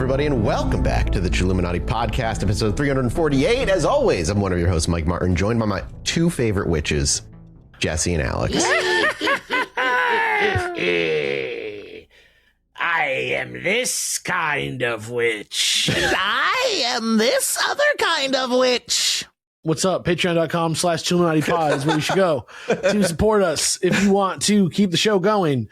everybody, and welcome back to the Chilluminati podcast, episode 348. As always, I'm one of your hosts, Mike Martin, joined by my two favorite witches, Jesse and Alex. I am this kind of witch. I am this other kind of witch. What's up? Patreon.com/Chilluminati is where you should go to support us if you want to keep the show going.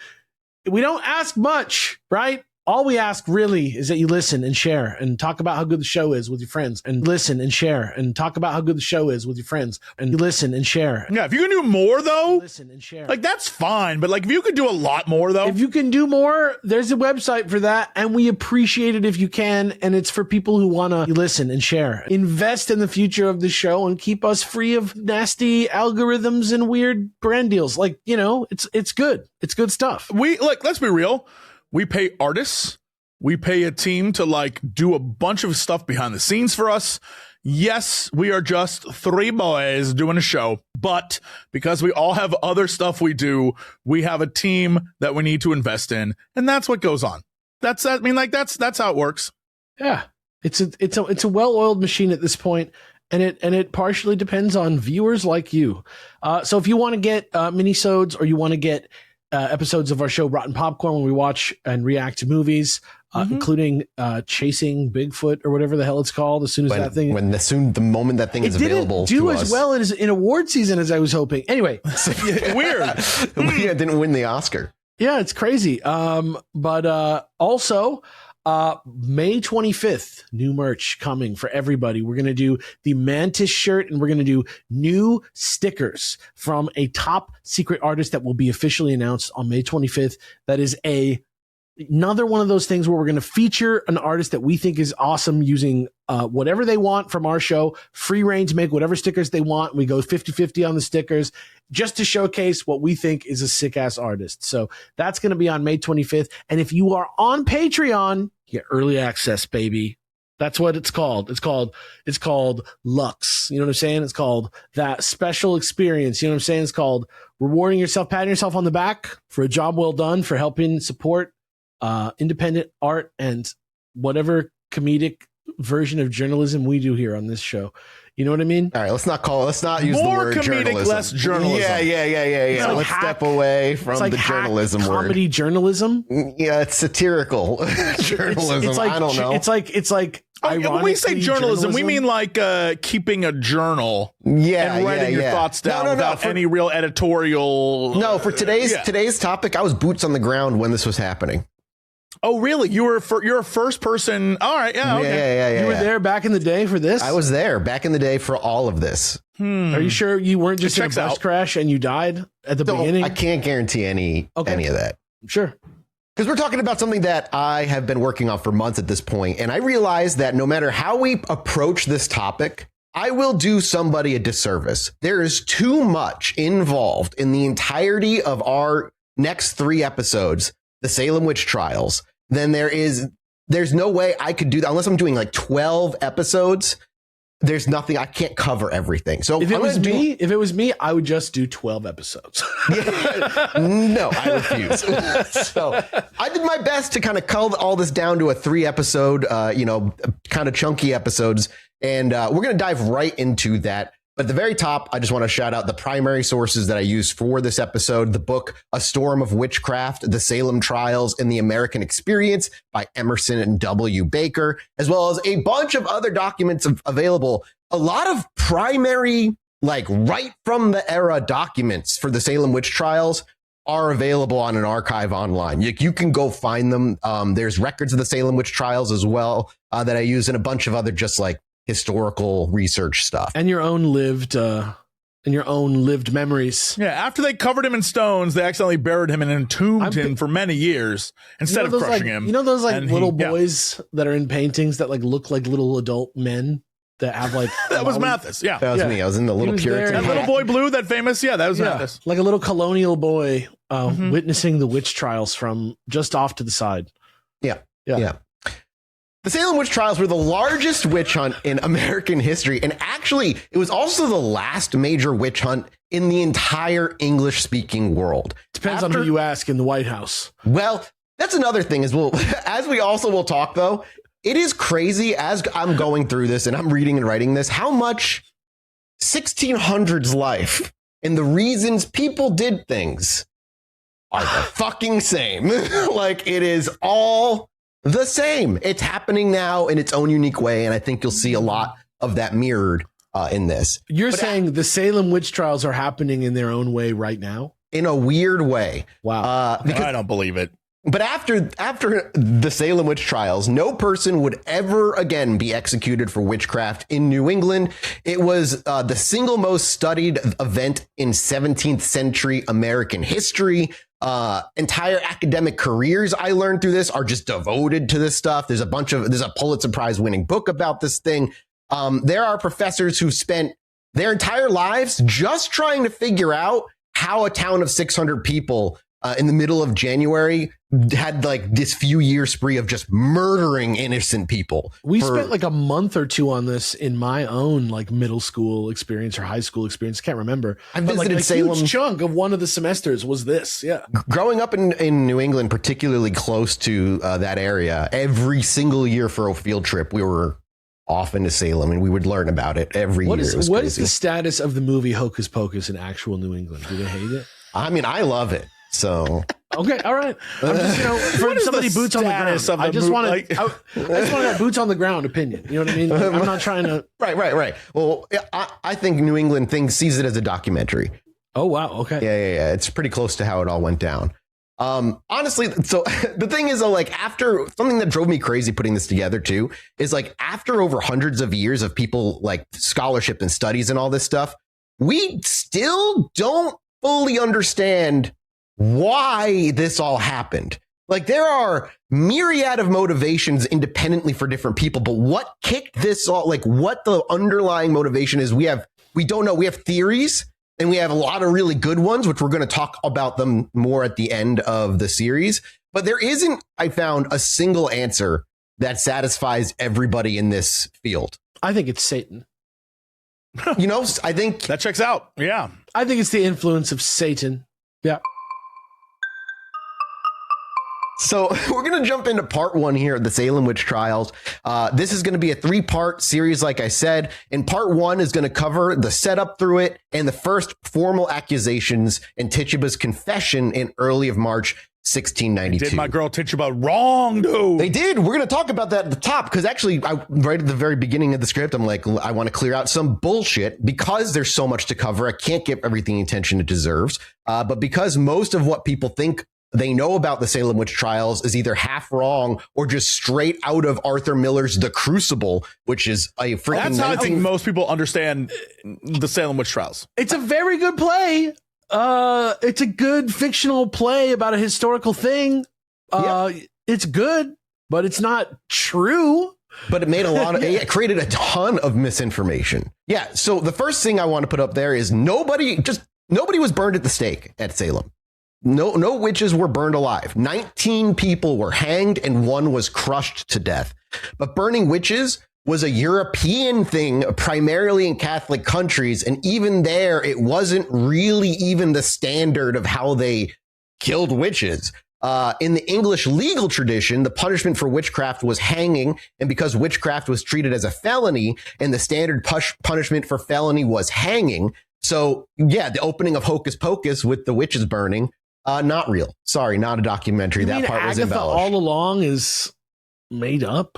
We don't ask much, right? All we ask really is that you listen and share and talk about how good the show is with your friends, and listen and share and talk about how good the show is with your friends, and listen and share. Yeah, if you can do more though, Listen and share. like that's fine. But like if you could do a lot more though, If you can do more, there's a website for that, and we appreciate it if you can. And it's for people who want to listen and share, invest in the future of the show, and keep us free of nasty algorithms and weird brand deals. Like, you know, it's good. It's good stuff. let's be real. We pay artists. We pay a team to like do a bunch of stuff behind the scenes for us. Yes, we are just three boys doing a show, but because we all have other stuff we do, we have a team that we need to invest in, and that's what goes on. That's how it works. Yeah, it's a well-oiled machine at this point, and it partially depends on viewers like you. So if you want to get minisodes, or you want to get episodes of our show Rotten Popcorn, when we watch and react to movies, including Chasing Bigfoot or whatever the hell it's called, as soon as the moment that thing is available to us. It didn't do as well as in award season as I was hoping. Anyway, Weird. Yeah, didn't win the Oscar. yeah, it's crazy. But also May 25th, new merch coming for everybody. We're going to do the Mantis shirt, and we're going to do new stickers from a top secret artist that will be officially announced on May 25th. That is another one of those things where we're going to feature an artist that we think is awesome, using whatever they want from our show, free reign to make whatever stickers they want. We go 50-50 on the stickers just to showcase what we think is a sick-ass artist. So that's going to be on May 25th. And if you are on Patreon, you get early access, baby. That's what it's called. It's called Lux. You know what I'm saying? It's called that special experience. You know what I'm saying? It's called rewarding yourself, patting yourself on the back for a job well done, for helping support independent art and whatever comedic version of journalism we do here on this show. You know what I mean? All right, let's not use More the word comedic, journalism. less journalism. Yeah. Like Let's step away from It's like the journalism word. comedy journalism. Yeah, it's satirical journalism. It's like, I don't know. It's like When we say ironically journalism, we mean like keeping a journal and writing your thoughts down without any real editorial. No, for today's topic, I was boots on the ground when this was happening. Oh, really? You're a first person. All right. Yeah. Okay. Yeah. You were there back in the day for this? I was there back in the day for all of this. Are you sure you weren't just in a bus crash and you died at the beginning? I can't guarantee any of that. Sure. Because we're talking about something that I have been working on for months at this point, and I realize that no matter how we approach this topic, I will do somebody a disservice. There is too much involved in the entirety of our next 3 episodes, the Salem Witch Trials. Then there's no way I could do that unless I'm doing like 12 episodes. There's nothing, I can't cover everything. So if it was me, I would just do 12 episodes. No, I refuse. So I did my best to kind of cull all this down to a 3 episode, kind of chunky episodes. And we're going to dive right into that. But at the very top, I just want to shout out the primary sources that I used for this episode: the book A Storm of Witchcraft, The Salem Trials, and the American Experience by Emerson and W. Baker, as well as a bunch of other documents available. A lot of primary, like right from the era documents for the Salem Witch Trials are available on an archive online. You can go find them. There's records of the Salem Witch Trials as well that I use, and a bunch of other just like historical research stuff, and your own lived memories. Yeah, after they covered him in stones, they accidentally buried him and entombed him for many years instead of crushing him. You know those little boys that are in paintings that like look like little adult men that have like that was Mathas. Yeah, that was me. I was in the little Puritan. That little boy blue, that famous. Yeah, that was Mathas. Like a little colonial boy witnessing the witch trials from just off to the side. Yeah. The Salem Witch Trials were the largest witch hunt in American history, and actually, it was also the last major witch hunt in the entire English-speaking world. Depends on who you ask in the White House. Well, that's another thing as we also will talk, though. it is crazy as I'm going through this and I'm reading and writing this, how much 1600s life and the reasons people did things are the fucking same. Like, it is all the same. It's happening now in its own unique way. And I think you'll see a lot of that mirrored in this. You're saying the Salem Witch Trials are happening in their own way right now? In a weird way. Wow. I don't believe it. But after the Salem Witch Trials, no person would ever again be executed for witchcraft in New England. It was the single most studied event in 17th century American history. Entire academic careers, I learned through this, are just devoted to this stuff. There's a Pulitzer Prize winning book about this thing. There are professors who spent their entire lives just trying to figure out how a town of 600 people in the middle of January had like this few year spree of just murdering innocent people. We spent like a month or two on this in my own like middle school experience or high school experience. I can't remember. I visited like, Salem. A huge chunk of one of the semesters was this. Yeah. Growing up in New England, particularly close to that area, every single year for a field trip, we were off into Salem and we would learn about it every year. What is the status of the movie Hocus Pocus in actual New England? Do they hate it? I mean, I love it. So okay, all right. I'm just, for somebody boots on the ground, I just want that boots on the ground opinion. You know what I mean? Like, I'm not trying to. Right. Well, I think New England sees it as a documentary. Oh wow. Okay. Yeah. It's pretty close to how it all went down. Honestly, so the thing is, like, after something that drove me crazy putting this together too is like after over hundreds of years of people like scholarship and studies and all this stuff, we still don't fully understand why this all happened. Like, there are myriad of motivations independently for different people, but what kicked this all, like what the underlying motivation is, we don't know. We have theories and we have a lot of really good ones, which we're going to talk about them more at the end of the series. But there isn't, I found, a single answer that satisfies everybody in this field. I think it's Satan. You know, I think that checks out. Yeah. I think it's the influence of Satan. Yeah. So we're going to jump into part one here of the Salem Witch Trials. This is going to be a 3-part series, like I said. And part one is going to cover the setup through it and the first formal accusations and Tituba's confession in early of March 1692. Did my girl Tituba wrong, dude? They did. We're going to talk about that at the top because actually, right at the very beginning of the script, I'm like, I want to clear out some bullshit because there's so much to cover. I can't give everything the attention it deserves. But because most of what people think they know about the Salem Witch Trials is either half wrong or just straight out of Arthur Miller's The Crucible, which is a freaking... That's how I think most people understand the Salem Witch Trials. It's a very good play. It's a good fictional play about a historical thing. It's good, but it's not true. But it made it created a ton of misinformation. Yeah. So the first thing I want to put up there is nobody was burned at the stake at Salem. No witches were burned alive. 19 people were hanged and 1 was crushed to death. But burning witches was a European thing, primarily in Catholic countries. And even there, it wasn't really even the standard of how they killed witches. In the English legal tradition, the punishment for witchcraft was hanging. And because witchcraft was treated as a felony and the standard punishment for felony was hanging. So, yeah, the opening of Hocus Pocus with the witches burning, not real. Sorry, not a documentary. That part was embellished. All along is made up.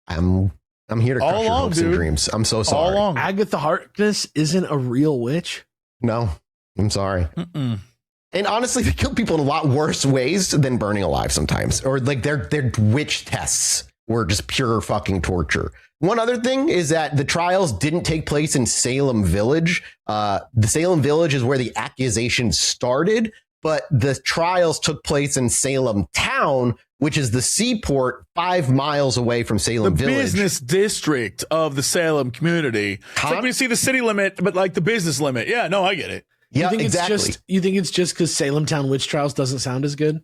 I'm here to crush your hopes and dreams. I'm so sorry. All along. Agatha Harkness isn't a real witch. No, I'm sorry. And honestly, they kill people in a lot worse ways than burning alive sometimes. Or like their witch tests were just pure fucking torture. One other thing is that the trials didn't take place in Salem Village. The Salem Village is where the accusations started, but the trials took place in Salem Town, which is the seaport 5 miles away from Salem Village. The business district of the Salem community. It's like we see the city limit, but like the business limit. Yeah, no, I get it. Yeah, exactly. You think it's just because Salem Town Witch Trials doesn't sound as good?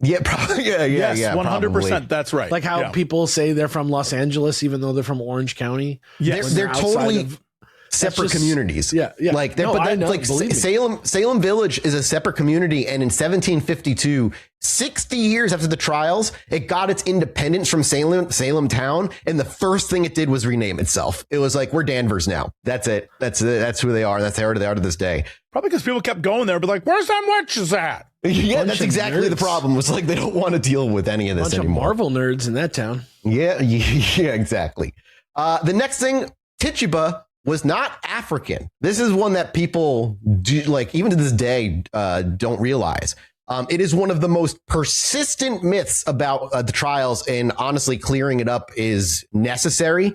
Yeah, probably. Yes, 100%. That's right. Like how people say they're from Los Angeles, even though they're from Orange County. Yes, they're totally. separate communities. Yeah. Like they're like Salem Village is a separate community, and in 1752, 60 years after the trials, it got its independence from Salem town, and the first thing it did was rename itself. It was like, we're Danvers now. That's it. That's who they are. That's who they are to this day. Probably because people kept going there, but like, where's them witches at? Yeah, that's exactly the problem. Was like they don't want to deal with any of this anymore. Marvel nerds in that town. Yeah, exactly. The next thing, Tituba was not African. This is one that people do, like, even to this day, don't realize. It is one of the most persistent myths about the trials, and honestly, clearing it up is necessary.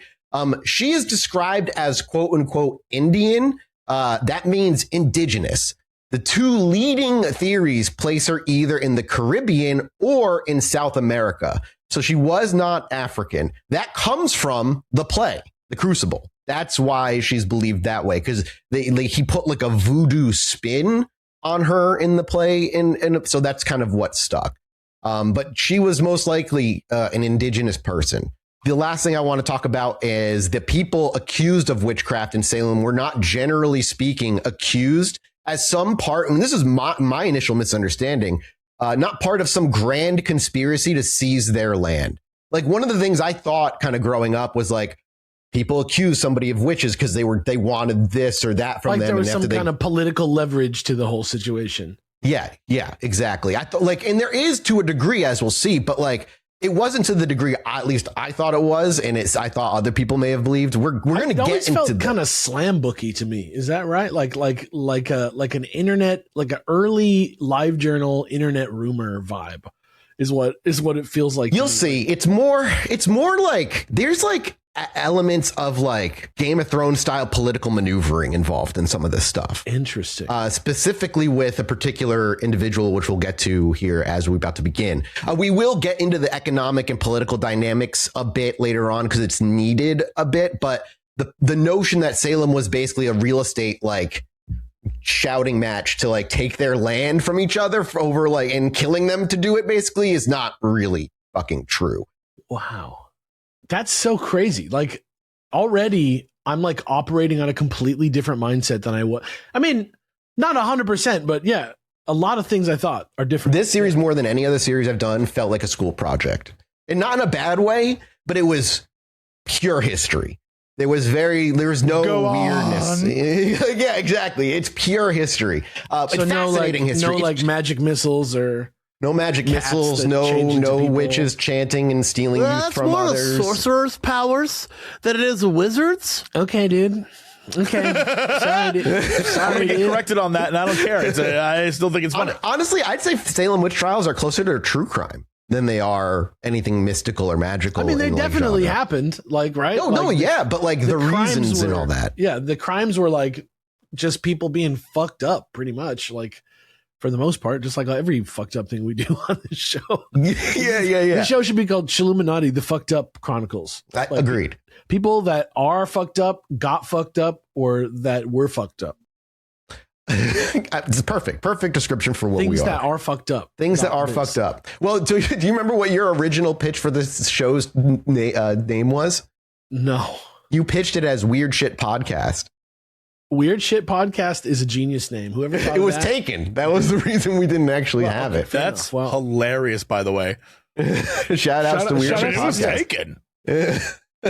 She is described as quote unquote Indian. That means indigenous. The two leading theories place her either in the Caribbean or in South America. So she was not African. That comes from the play, The Crucible. That's why she's believed that way, because he put like a voodoo spin on her in the play, and so that's kind of what stuck. But she was most likely an indigenous person. The last thing I want to talk about is the people accused of witchcraft in Salem were not, generally speaking, accused as some part, and this is my initial misunderstanding, not part of some grand conspiracy to seize their land. Like, one of the things I thought kind of growing up was like, people accuse somebody of witches because they wanted this or that from them. Like there was some kind of political leverage to the whole situation. Yeah, exactly. I thought, like, and there is to a degree, as we'll see, but like, it wasn't to the degree, at least I thought it was, and I thought other people may have believed. We're going to get into. It always felt kind of slam booky to me. Is that right? Like an internet, like an early live journal internet rumor vibe is what it feels like. You'll see. It's more like there's like elements of like Game of Thrones style political maneuvering involved in some of this stuff. Interesting. Specifically with a particular individual, which we'll get to here as we're about to begin. We will get into the economic and political dynamics a bit later on because it's needed a bit. But the notion that Salem was basically a real estate like shouting match to like take their land from each other over like and killing them to do it basically is not really fucking true. Wow. That's so crazy. Like, already I'm like operating on a completely different mindset than I was. I mean, not 100%, but yeah, a lot of things I thought are different. This series, more than any other series I've done, felt like a school project, and not in a bad way, but it was pure history. There was no weirdness. Yeah, exactly. It's pure history. So it's fascinating history. No like magic missiles or. No magic missiles, no witches chanting and stealing youth from others. That's more sorcerers' powers than it is wizards. Okay, dude. Okay. Sorry, dude. I'm going to get corrected on that, and I don't care. I still think it's funny. Honestly, I'd say Salem Witch Trials are closer to true crime than they are anything mystical or magical. I mean, they definitely happened, like, right? Yeah, but like the reasons and all that. Yeah, the crimes were like just people being fucked up, pretty much, like. For the most part, just like every fucked up thing we do on this show. Yeah. The show should be called Chilluminati, the Fucked Up Chronicles. Agreed. People that are fucked up, got fucked up, or that were fucked up. It's perfect description for what we are. Things that are fucked up. Things that are fucked up. Well, do you remember what your original pitch for this show's name was? No. You pitched it as Weird Shit Podcast. Weird Shit Podcast is a genius name. Whoever thought it was taken. That was the reason we didn't actually have it. That's hilarious, by the way. Shout outs to Weird Shit Podcast. It was taken.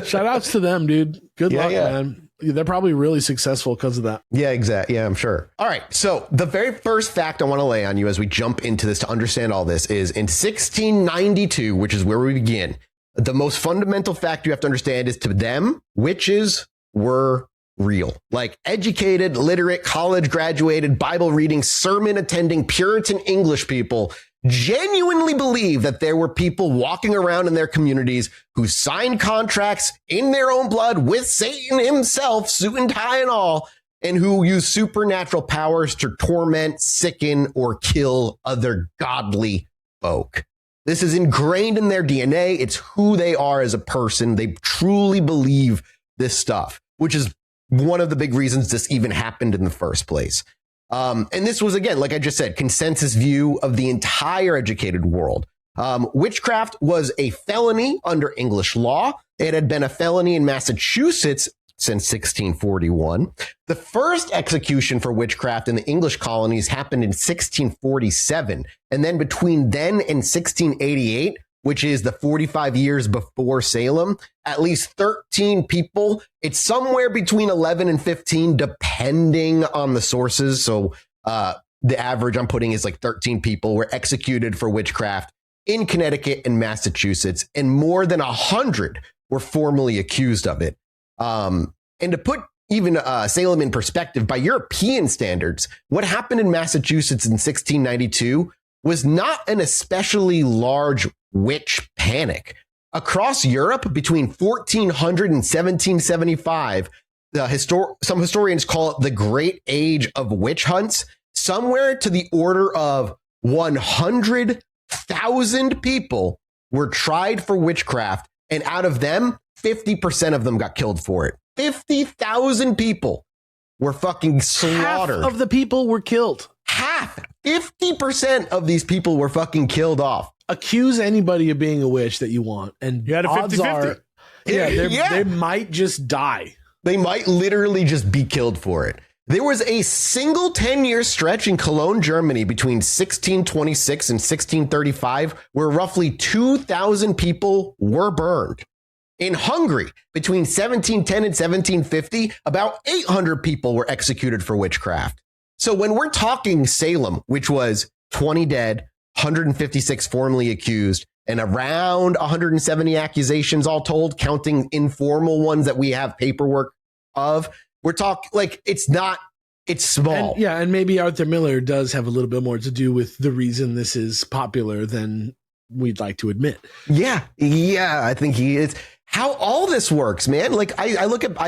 Shout outs to them, dude. Good luck, man. They're probably really successful because of that. Yeah, exactly. Yeah, I'm sure. All right. So the very first fact I want to lay on you as we jump into this to understand all this is in 1692, which is where we begin. The most fundamental fact you have to understand is to them, witches were real. Like educated, literate, college graduated, Bible reading, sermon attending, Puritan English people genuinely believe that there were people walking around in their communities who signed contracts in their own blood with Satan himself, suit and tie and all, and who use supernatural powers to torment, sicken, or kill other godly folk. This is ingrained in their DNA. It's who they are as a person. They truly believe this stuff, which is one of the big reasons this even happened in the first place. And this was, again, like I just said, consensus view of the entire educated world. Witchcraft was a felony under English law. It had been a felony in Massachusetts since 1641. The first execution for witchcraft in the English colonies happened in 1647. And then between then and 1688, which is the 45 years before Salem, at least 13 people, it's somewhere between 11 and 15, depending on the sources. So the average I'm putting is like 13 people were executed for witchcraft in Connecticut and Massachusetts, and more than 100 were formally accused of it. And to put even Salem in perspective, by European standards, what happened in Massachusetts in 1692 was not an especially large witch panic. Across Europe, between 1400 and 1775, some historians call it the Great Age of Witch Hunts. Somewhere to the order of 100,000 people were tried for witchcraft, and out of them, 50% of them got killed for it. 50,000 people were fucking slaughtered. Half of the people were killed. Half. 50% of these people were fucking killed off. Accuse anybody of being a witch that you want, and You had a odds 50-50. are, they might just die. They might literally just be killed for it. There was a single 10-year stretch in Cologne, Germany between 1626 and 1635 where roughly 2,000 people were burned. In Hungary, between 1710 and 1750, about 800 people were executed for witchcraft. So when we're talking Salem, which was 20 dead, 156 formally accused, and around 170 accusations all told, counting informal ones that we have paperwork of, we're talking like it's small. And maybe Arthur Miller does have a little bit more to do with the reason this is popular than we'd like to admit. Yeah, I think he is. How all this works, man. Like I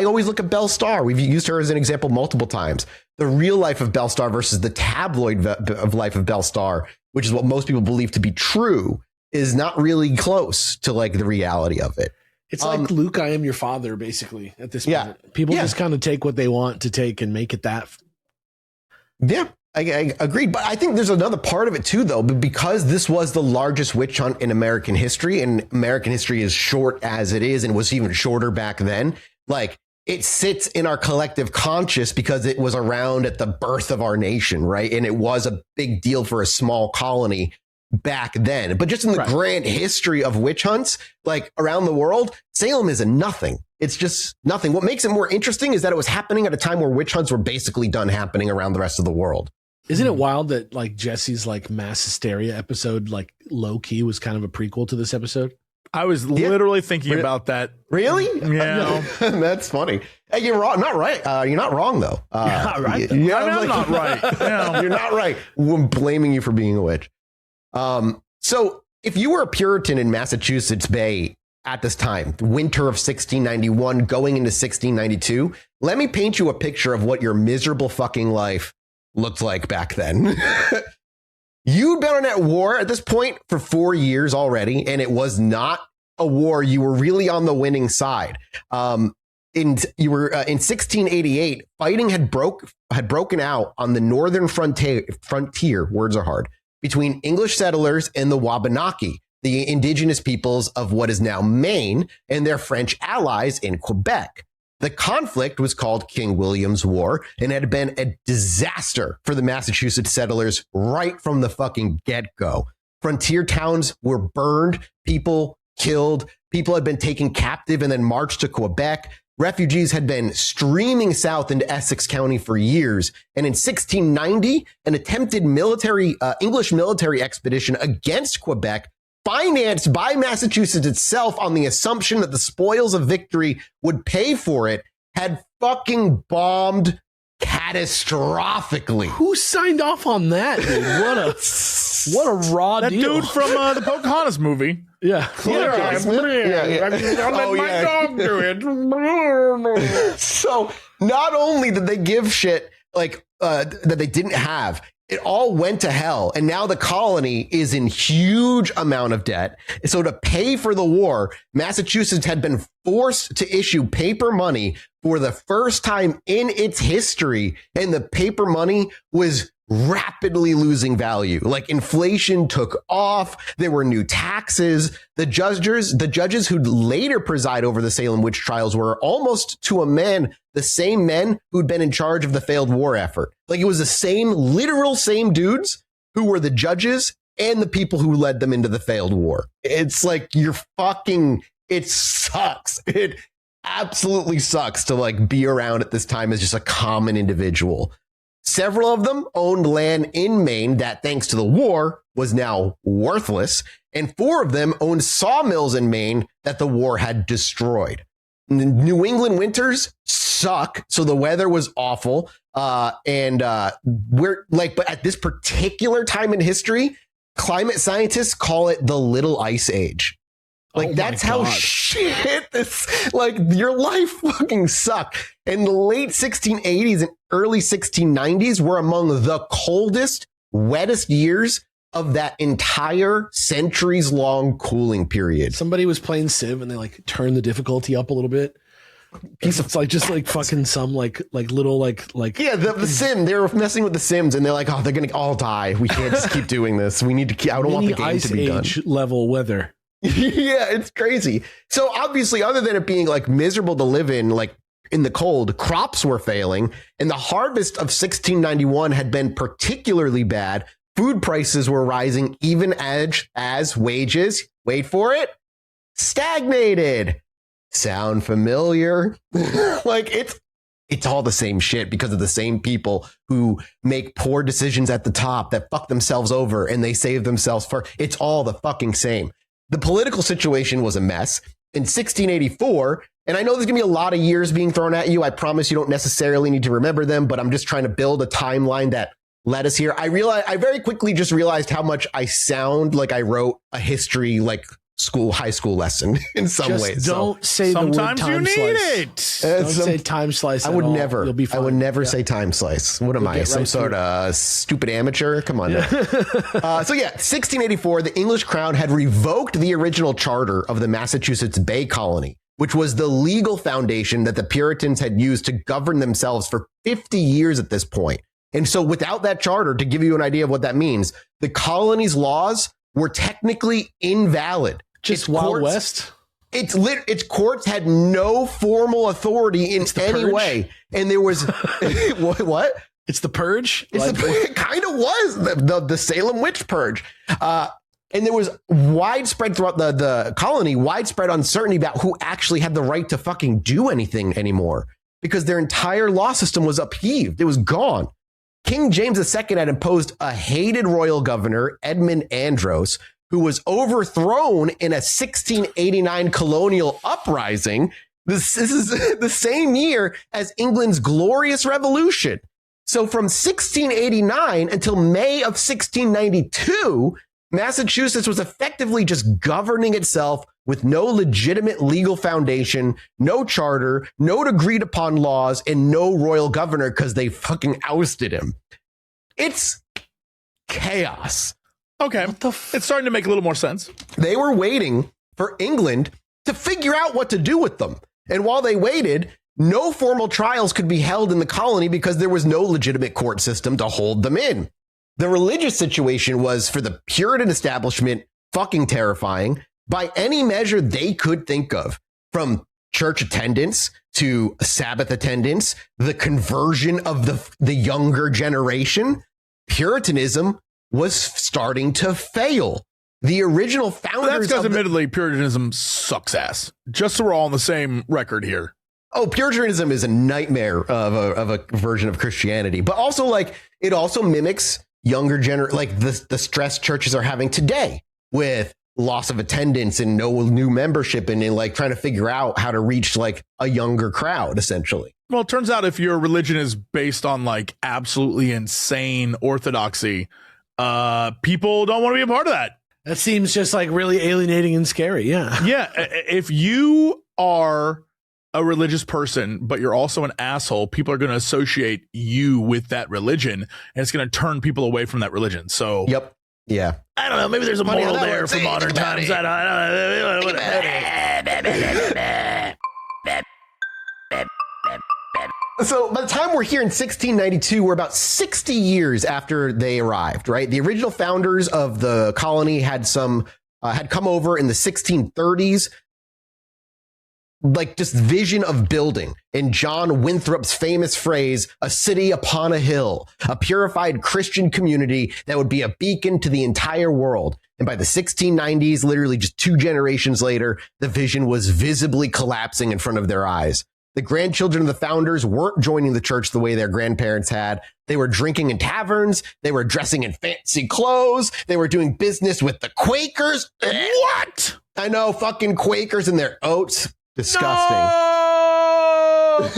always look at Belle Starr. We've used her as an example multiple times. The real life of Belle Starr versus the tabloid of life of Belle Starr, which is what most people believe to be true, is not really close to like the reality of it. It's like Luke, I am your father, basically, at this point. People Yeah. just kind of take what they want to take and make it that. Yeah, I agreed. But I think there's another part of it too, though, because this was the largest witch hunt in American history, and American history is short as it is, and was even shorter back then. Like, it sits in our collective conscious because it was around at the birth of our nation, right? And it was a big deal for a small colony back then. But just in the grand history of witch hunts, like around the world, Salem is a nothing. It's just nothing. What makes it more interesting is that it was happening at a time where witch hunts were basically done happening around the rest of the world. Isn't it wild that like Jesse's like mass hysteria episode, like low key, was kind of a prequel to this episode? I was literally thinking about that. Really? Yeah. That's funny. Hey, you're wrong. Not right. You're not wrong, though. You're not right. Yeah, I'm not right. Yeah. You're not right. I'm blaming you for being a witch. So if you were a Puritan in Massachusetts Bay at this time, the winter of 1691 going into 1692, let me paint you a picture of what your miserable fucking life looked like back then. You'd been at war at this point for 4 years already, and it was not a war. You were really on the winning side. In 1688, fighting had broken out on the northern frontier. Words are hard. Between English settlers and the Wabanaki, the indigenous peoples of what is now Maine, and their French allies in Quebec. The conflict was called King William's War and had been a disaster for the Massachusetts settlers right from the fucking get-go. Frontier towns were burned, people killed, people had been taken captive and then marched to Quebec. Refugees had been streaming south into Essex County for years. And in 1690, an attempted English military expedition against Quebec, financed by Massachusetts itself on the assumption that the spoils of victory would pay for it, had fucking bombed catastrophically. Who signed off on that, dude? What a raw That deal. dude from the Pocahontas movie. Yeah. Dog do it. So not only did they give shit like that they didn't have, it all went to hell. And now the colony is in huge amount of debt. So to pay for the war, Massachusetts had been forced to issue paper money for the first time in its history. And the paper money was rapidly losing value. Like inflation took off. There were new taxes. The judges who'd later preside over the Salem witch trials were almost to a man the same men who'd been in charge of the failed war effort. Like it was the same dudes who were the judges and the people who led them into the failed war. It's like it sucks. It absolutely sucks to like be around at this time as just a common individual. Several of them owned land in Maine that, thanks to the war, was now worthless. And 4 of them owned sawmills in Maine that the war had destroyed. New England winters suck, so the weather was awful. But at this particular time in history, climate scientists call it the Little Ice Age. Like, that's how shit this, like, your life fucking sucked. And the late 1680s and early 1690s were among the coldest, wettest years of that entire centuries-long cooling period. Somebody was playing Civ and they like turned the difficulty up a little bit. It's like just like fucking some like little like yeah, the sim, they were messing with the sims and they're like, oh, they're gonna all die. We can't just keep doing this. We need to keep, I don't want the game to be done. Level weather. Yeah, it's crazy. So obviously, other than it being like miserable to live in, like in the cold, crops were failing, and the harvest of 1691 had been particularly bad. Food prices were rising even as wages, wait for it, stagnated. Sound familiar? Like it's all the same shit because of the same people who make poor decisions at the top that fuck themselves over and they save themselves first. It's all the fucking same. The political situation was a mess. In 1684, and I know there's going to be a lot of years being thrown at you. I promise you don't necessarily need to remember them, but I'm just trying to build a timeline that led us here. I very quickly just realized how much I sound like I wrote a history, like high school lesson in some ways. Don't say the word time you need slice. Don't say time slice. I would never. You'll be fine. I would never say time slice. What am I? Some sort of stupid amateur? Come on. Yeah. 1684, the English crown had revoked the original charter of the Massachusetts Bay Colony, which was the legal foundation that the Puritans had used to govern themselves for 50 years at this point. And so without that charter, to give you an idea of what that means, the colony's laws were technically invalid. Just Wild West? Its courts had no formal authority in any way. And there was what? It's the purge? It kind of was the Salem witch purge. And there was widespread throughout the colony, widespread uncertainty about who actually had the right to fucking do anything anymore because their entire law system was upheaved. It was gone. King James II had imposed a hated royal governor, Edmund Andros, who was overthrown in a 1689 colonial uprising. This is the same year as England's Glorious Revolution. So from 1689 until May of 1692, Massachusetts was effectively just governing itself with no legitimate legal foundation, no charter, no agreed upon laws, and no royal governor because they fucking ousted him. It's chaos. Okay. It's starting to make a little more sense. They were waiting for England to figure out what to do with them. And while they waited, no formal trials could be held in the colony because there was no legitimate court system to hold them in. The religious situation was, for the Puritan establishment, fucking terrifying by any measure they could think of, from church attendance to Sabbath attendance, the conversion of the younger generation. Puritanism was starting to fail. The original founders. That's because, admittedly, Puritanism sucks ass. Just so we're all on the same record here. Oh, Puritanism is a nightmare of a version of Christianity, but also like it also mimics younger like the stress churches are having today with loss of attendance and no new membership and like trying to figure out how to reach like a younger crowd, essentially. Well, it turns out if your religion is based on like absolutely insane orthodoxy, people don't want to be a part of that. That seems just like really alienating and scary. Yeah. Yeah. If you are a religious person, but you're also an asshole, people are going to associate you with that religion, and it's going to turn people away from that religion. So, yep. Yeah. I don't know. Maybe there's a moral there for modern times. I don't know. So by the time we're here in 1692, we're about 60 years after they arrived, right? The original founders of the colony had come over in the 1630s, like just vision of building. In John Winthrop's famous phrase, a city upon a hill, a purified Christian community that would be a beacon to the entire world. And by the 1690s, literally just 2 generations later, the vision was visibly collapsing in front of their eyes. The grandchildren of the founders weren't joining the church the way their grandparents had. They were drinking in taverns. They were dressing in fancy clothes. They were doing business with the Quakers. What? I know, fucking Quakers and their oats. Disgusting. No!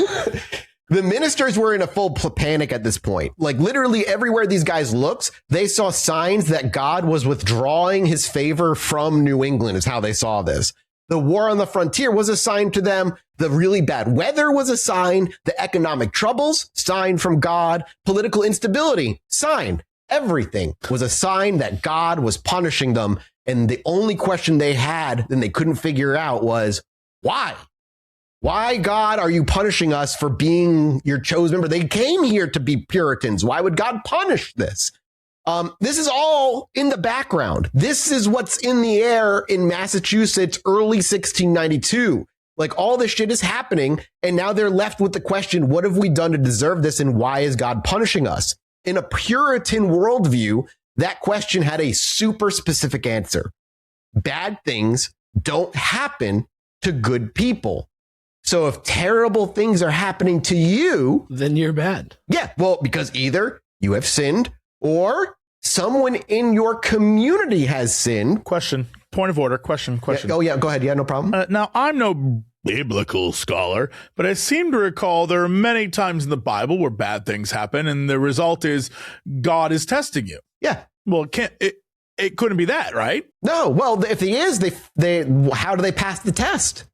The ministers were in a full panic at this point. Like literally everywhere these guys looked, they saw signs that God was withdrawing his favor from New England is how they saw this. The war on the frontier was a sign to them. The really bad weather was a sign. The economic troubles, sign from God. Political instability, sign. Everything was a sign that God was punishing them. And the only question they had and they couldn't figure out was, why? Why, God, are you punishing us for being your chosen member? They came here to be Puritans. Why would God punish this? This is all in the background. This is what's in the air in Massachusetts, early 1692. Like all this shit is happening. And now they're left with the question, what have we done to deserve this? And why is God punishing us? In a Puritan worldview, that question had a super specific answer. Bad things don't happen to good people. So if terrible things are happening to you, then you're bad. Yeah, well, because either you have sinned or someone in your community has sinned. Question. Point of order. Question. Yeah, oh, yeah, go ahead. Yeah, no problem. Now, I'm no biblical scholar, but I seem to recall there are many times in the Bible where bad things happen, and the result is God is testing you. Yeah. Well, it couldn't be that, right? No. Well, if he is, they how do they pass the test?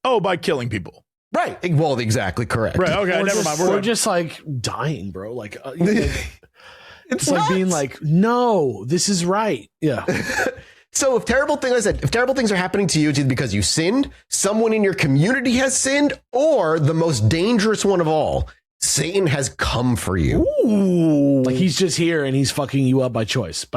Oh, by killing people. Right. Well, exactly correct. Right. Okay. Or Never just, mind. We're just like dying, bro. Like, It's like nuts. being like, no, this is right. Yeah. So if terrible things are happening to you, it's either because you sinned, someone in your community has sinned, or the most dangerous one of all, Satan has come for you. Ooh. Like he's just here and he's fucking you up by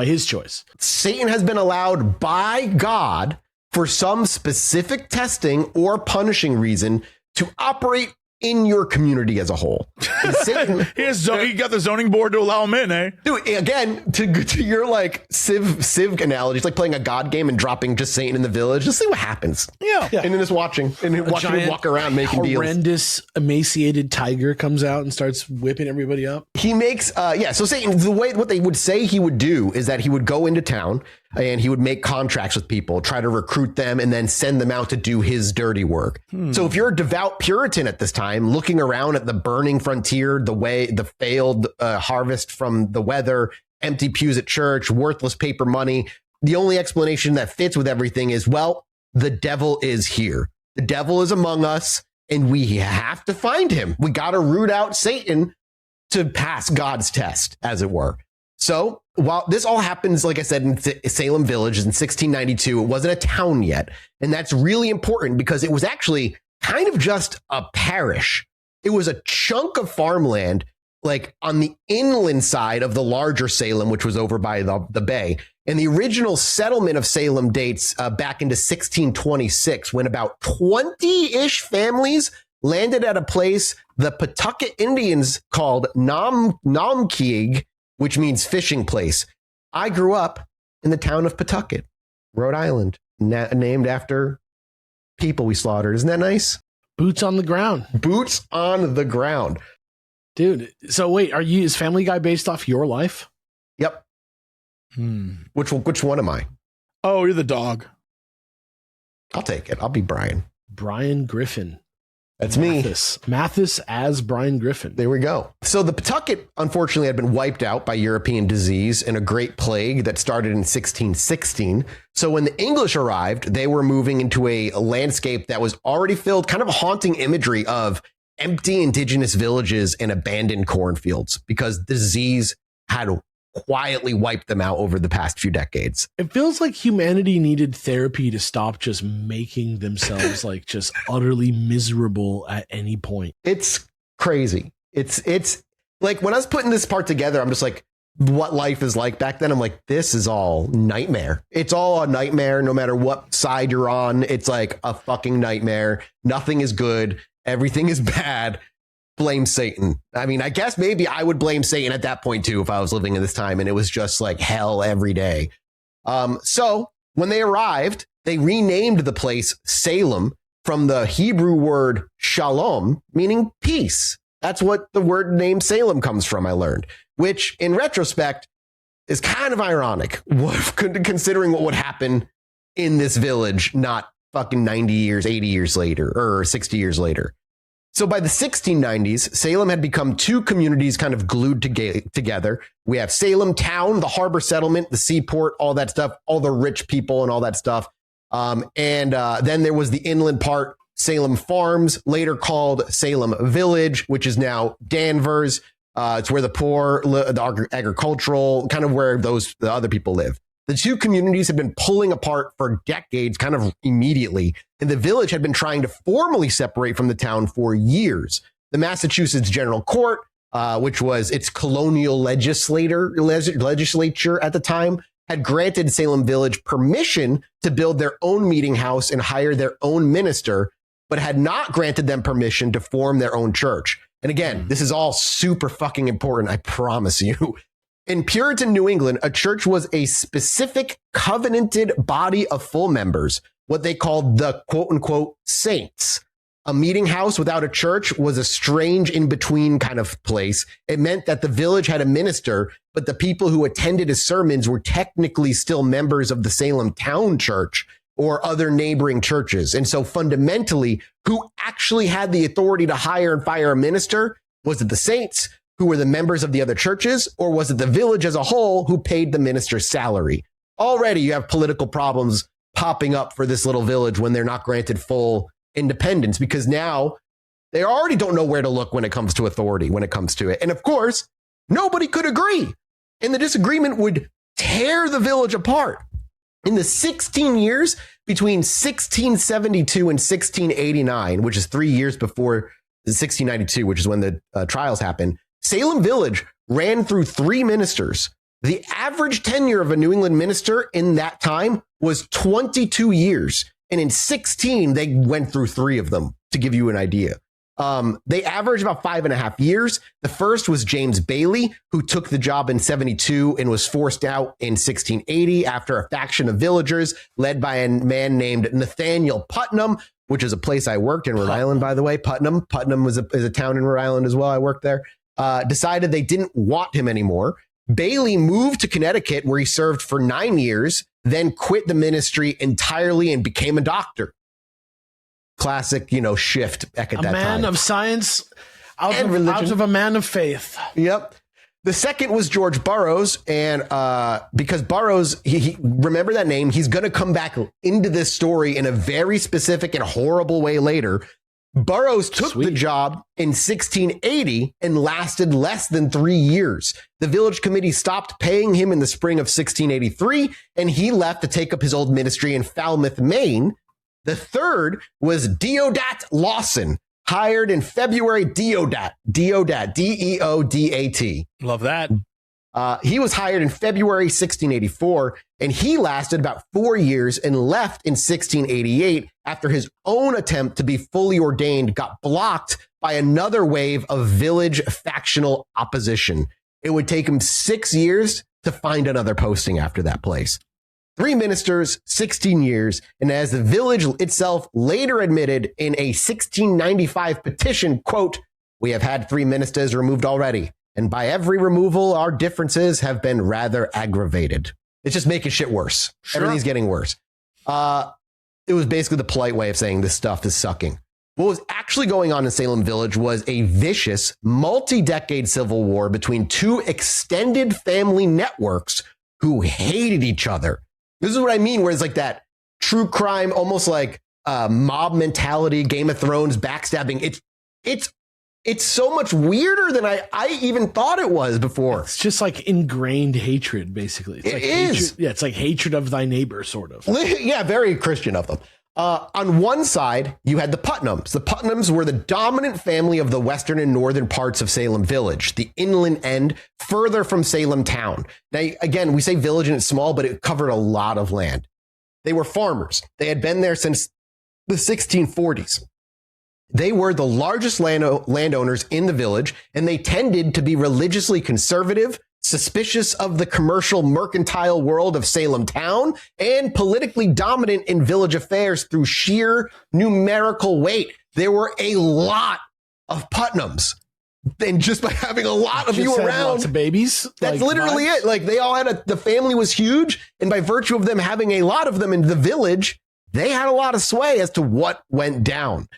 his choice. Satan has been allowed by God for some specific testing or punishing reason to operate in your community as a whole. And Satan, he got the zoning board to allow him in, eh? dude, again, to your like Civ analogy, it's like playing a God game and dropping just Satan in the village. Just see what happens. Yeah. And then just watching him walk around making deals. Horrendous, emaciated tiger comes out and starts whipping everybody up. He makes, so Satan, what they would say he would do is that he would go into town and he would make contracts with people, try to recruit them, and then send them out to do his dirty work. So if you're a devout Puritan at this time, looking around at the burning frontier, the failed harvest from the weather, empty pews at church, worthless paper money, the only explanation that fits with everything is, well, the devil is here. The devil is among us, and we have to find him. We got to root out Satan to pass God's test, as it were. So while this all happens, like I said, in Salem Village in 1692, it wasn't a town yet. And that's really important because it was actually kind of just a parish. It was a chunk of farmland, like on the inland side of the larger Salem, which was over by the bay. And the original settlement of Salem dates back into 1626, when about 20-ish families landed at a place the Pawtucket Indians called Namkeag, which means fishing place. I grew up in the town of Pawtucket, Rhode Island, named after people we slaughtered. Isn't that nice? Boots on the ground. Boots on the ground. Dude, so wait, is Family Guy based off your life? Yep. Which one am I? Oh, you're the dog. I'll take it. I'll be Brian. Brian Griffin. That's me. Mathas as Brian Griffin. There we go. So the Pawtucket, unfortunately, had been wiped out by European disease and a great plague that started in 1616. So when the English arrived, they were moving into a landscape that was already filled, kind of a haunting imagery of empty indigenous villages and abandoned cornfields, because disease had quietly wiped them out over the past few decades. It feels like humanity needed therapy to stop just making themselves like just utterly miserable at any point. It's crazy. It's like when I was putting this part together, I'm just like, what life is like back then. I'm like, this is all nightmare. It's all a nightmare. No matter what side you're on, it's like a fucking nightmare. Nothing is good. Everything is bad. Blame Satan. I mean, I guess maybe I would blame Satan at that point too, if I was living in this time and it was just like hell every day. So when they arrived, they renamed the place Salem from the Hebrew word shalom, meaning peace. That's what the word name Salem comes from, I learned, which in retrospect is kind of ironic, considering what would happen in this village not fucking 90 years, 80 years later, or 60 years later. So by the 1690s, Salem had become two communities kind of glued together. We have Salem town, the harbor settlement, the seaport, all that stuff, all the rich people and all that stuff. Then there was the inland part, Salem Farms, later called Salem Village, which is now Danvers. It's where the poor, the agricultural, kind of where the other people live. The two communities had been pulling apart for decades, kind of immediately, and the village had been trying to formally separate from the town for years. The Massachusetts General Court, which was its colonial legislature at the time, had granted Salem Village permission to build their own meeting house and hire their own minister, but had not granted them permission to form their own church. And again, this is all super fucking important, I promise you. In Puritan New England, a church was a specific covenanted body of full members, what they called the quote unquote saints. A meeting house without a church was a strange in-between kind of place. It meant that the village had a minister, but the people who attended his sermons were technically still members of the Salem Town Church or other neighboring churches. And so fundamentally, who actually had the authority to hire and fire a minister? Was it the saints who were the members of the other churches, or was it the village as a whole who paid the minister's salary? Already you have political problems popping up for this little village when they're not granted full independence, because now they already don't know where to look when it comes to authority, when it comes to it. And of course, nobody could agree. And the disagreement would tear the village apart. In the 16 years between 1672 and 1689, which is 3 years before 1692, which is when the trials happened, Salem Village ran through 3 ministers. The average tenure of a New England minister in that time was 22 years. And in 16, they went through 3 of them, to give you an idea. They averaged about 5.5 years. The first was James Bailey, who took the job in 72 and was forced out in 1680 after a faction of villagers led by a man named Nathaniel Putnam, which is a place I worked in Rhode Island, by the way. Putnam is a town in Rhode Island as well. I worked there. Decided they didn't want him anymore. Bailey moved to Connecticut, where he served for 9 years, then quit the ministry entirely and became a doctor. Classic, shift back at that time. A man of science out of a man of faith. Yep. The second was George Burroughs. And because Burroughs, he remember that name, he's going to come back into this story in a very specific and horrible way later. Burroughs took the job in 1680 and lasted less than 3 years. The village committee stopped paying him in the spring of 1683, and he left to take up his old ministry in Falmouth, Maine. The third was Deodat Lawson, hired in February. Deodat, D-E-O-D-A-T. Love that. He was hired in February 1684, and he lasted about 4 years and left in 1688 after his own attempt to be fully ordained got blocked by another wave of village factional opposition. It would take him 6 years to find another posting after that place. 3 ministers, 16 years, and as the village itself later admitted in a 1695 petition, quote, "We have had 3 ministers removed already, and by every removal, our differences have been rather aggravated." It's just making shit worse. Sure. Everything's getting worse. It was basically the polite way of saying this stuff is sucking. What was actually going on in Salem Village was a vicious, multi-decade civil war between 2 extended family networks who hated each other. This is what I mean, where it's like that true crime, almost like mob mentality, Game of Thrones, backstabbing. It's so much weirder than I even thought it was before. It's just like ingrained hatred, basically. It's it is. Hatred, it's like hatred of thy neighbor, sort of. Yeah, very Christian of them. On one side, you had the Putnams. The Putnams were the dominant family of the western and northern parts of Salem Village, the inland end further from Salem town. Now, again, we say village and it's small, but it covered a lot of land. They were farmers. They had been there since the 1640s. They were the largest landowners in the village, and they tended to be religiously conservative, suspicious of the commercial mercantile world of Salem town, and politically dominant in village affairs through sheer numerical weight. There were a lot of Putnams. And just by having a lot of you around, lots of babies. That's literally it. Like they all had the family was huge. And by virtue of them having a lot of them in the village, they had a lot of sway as to what went down.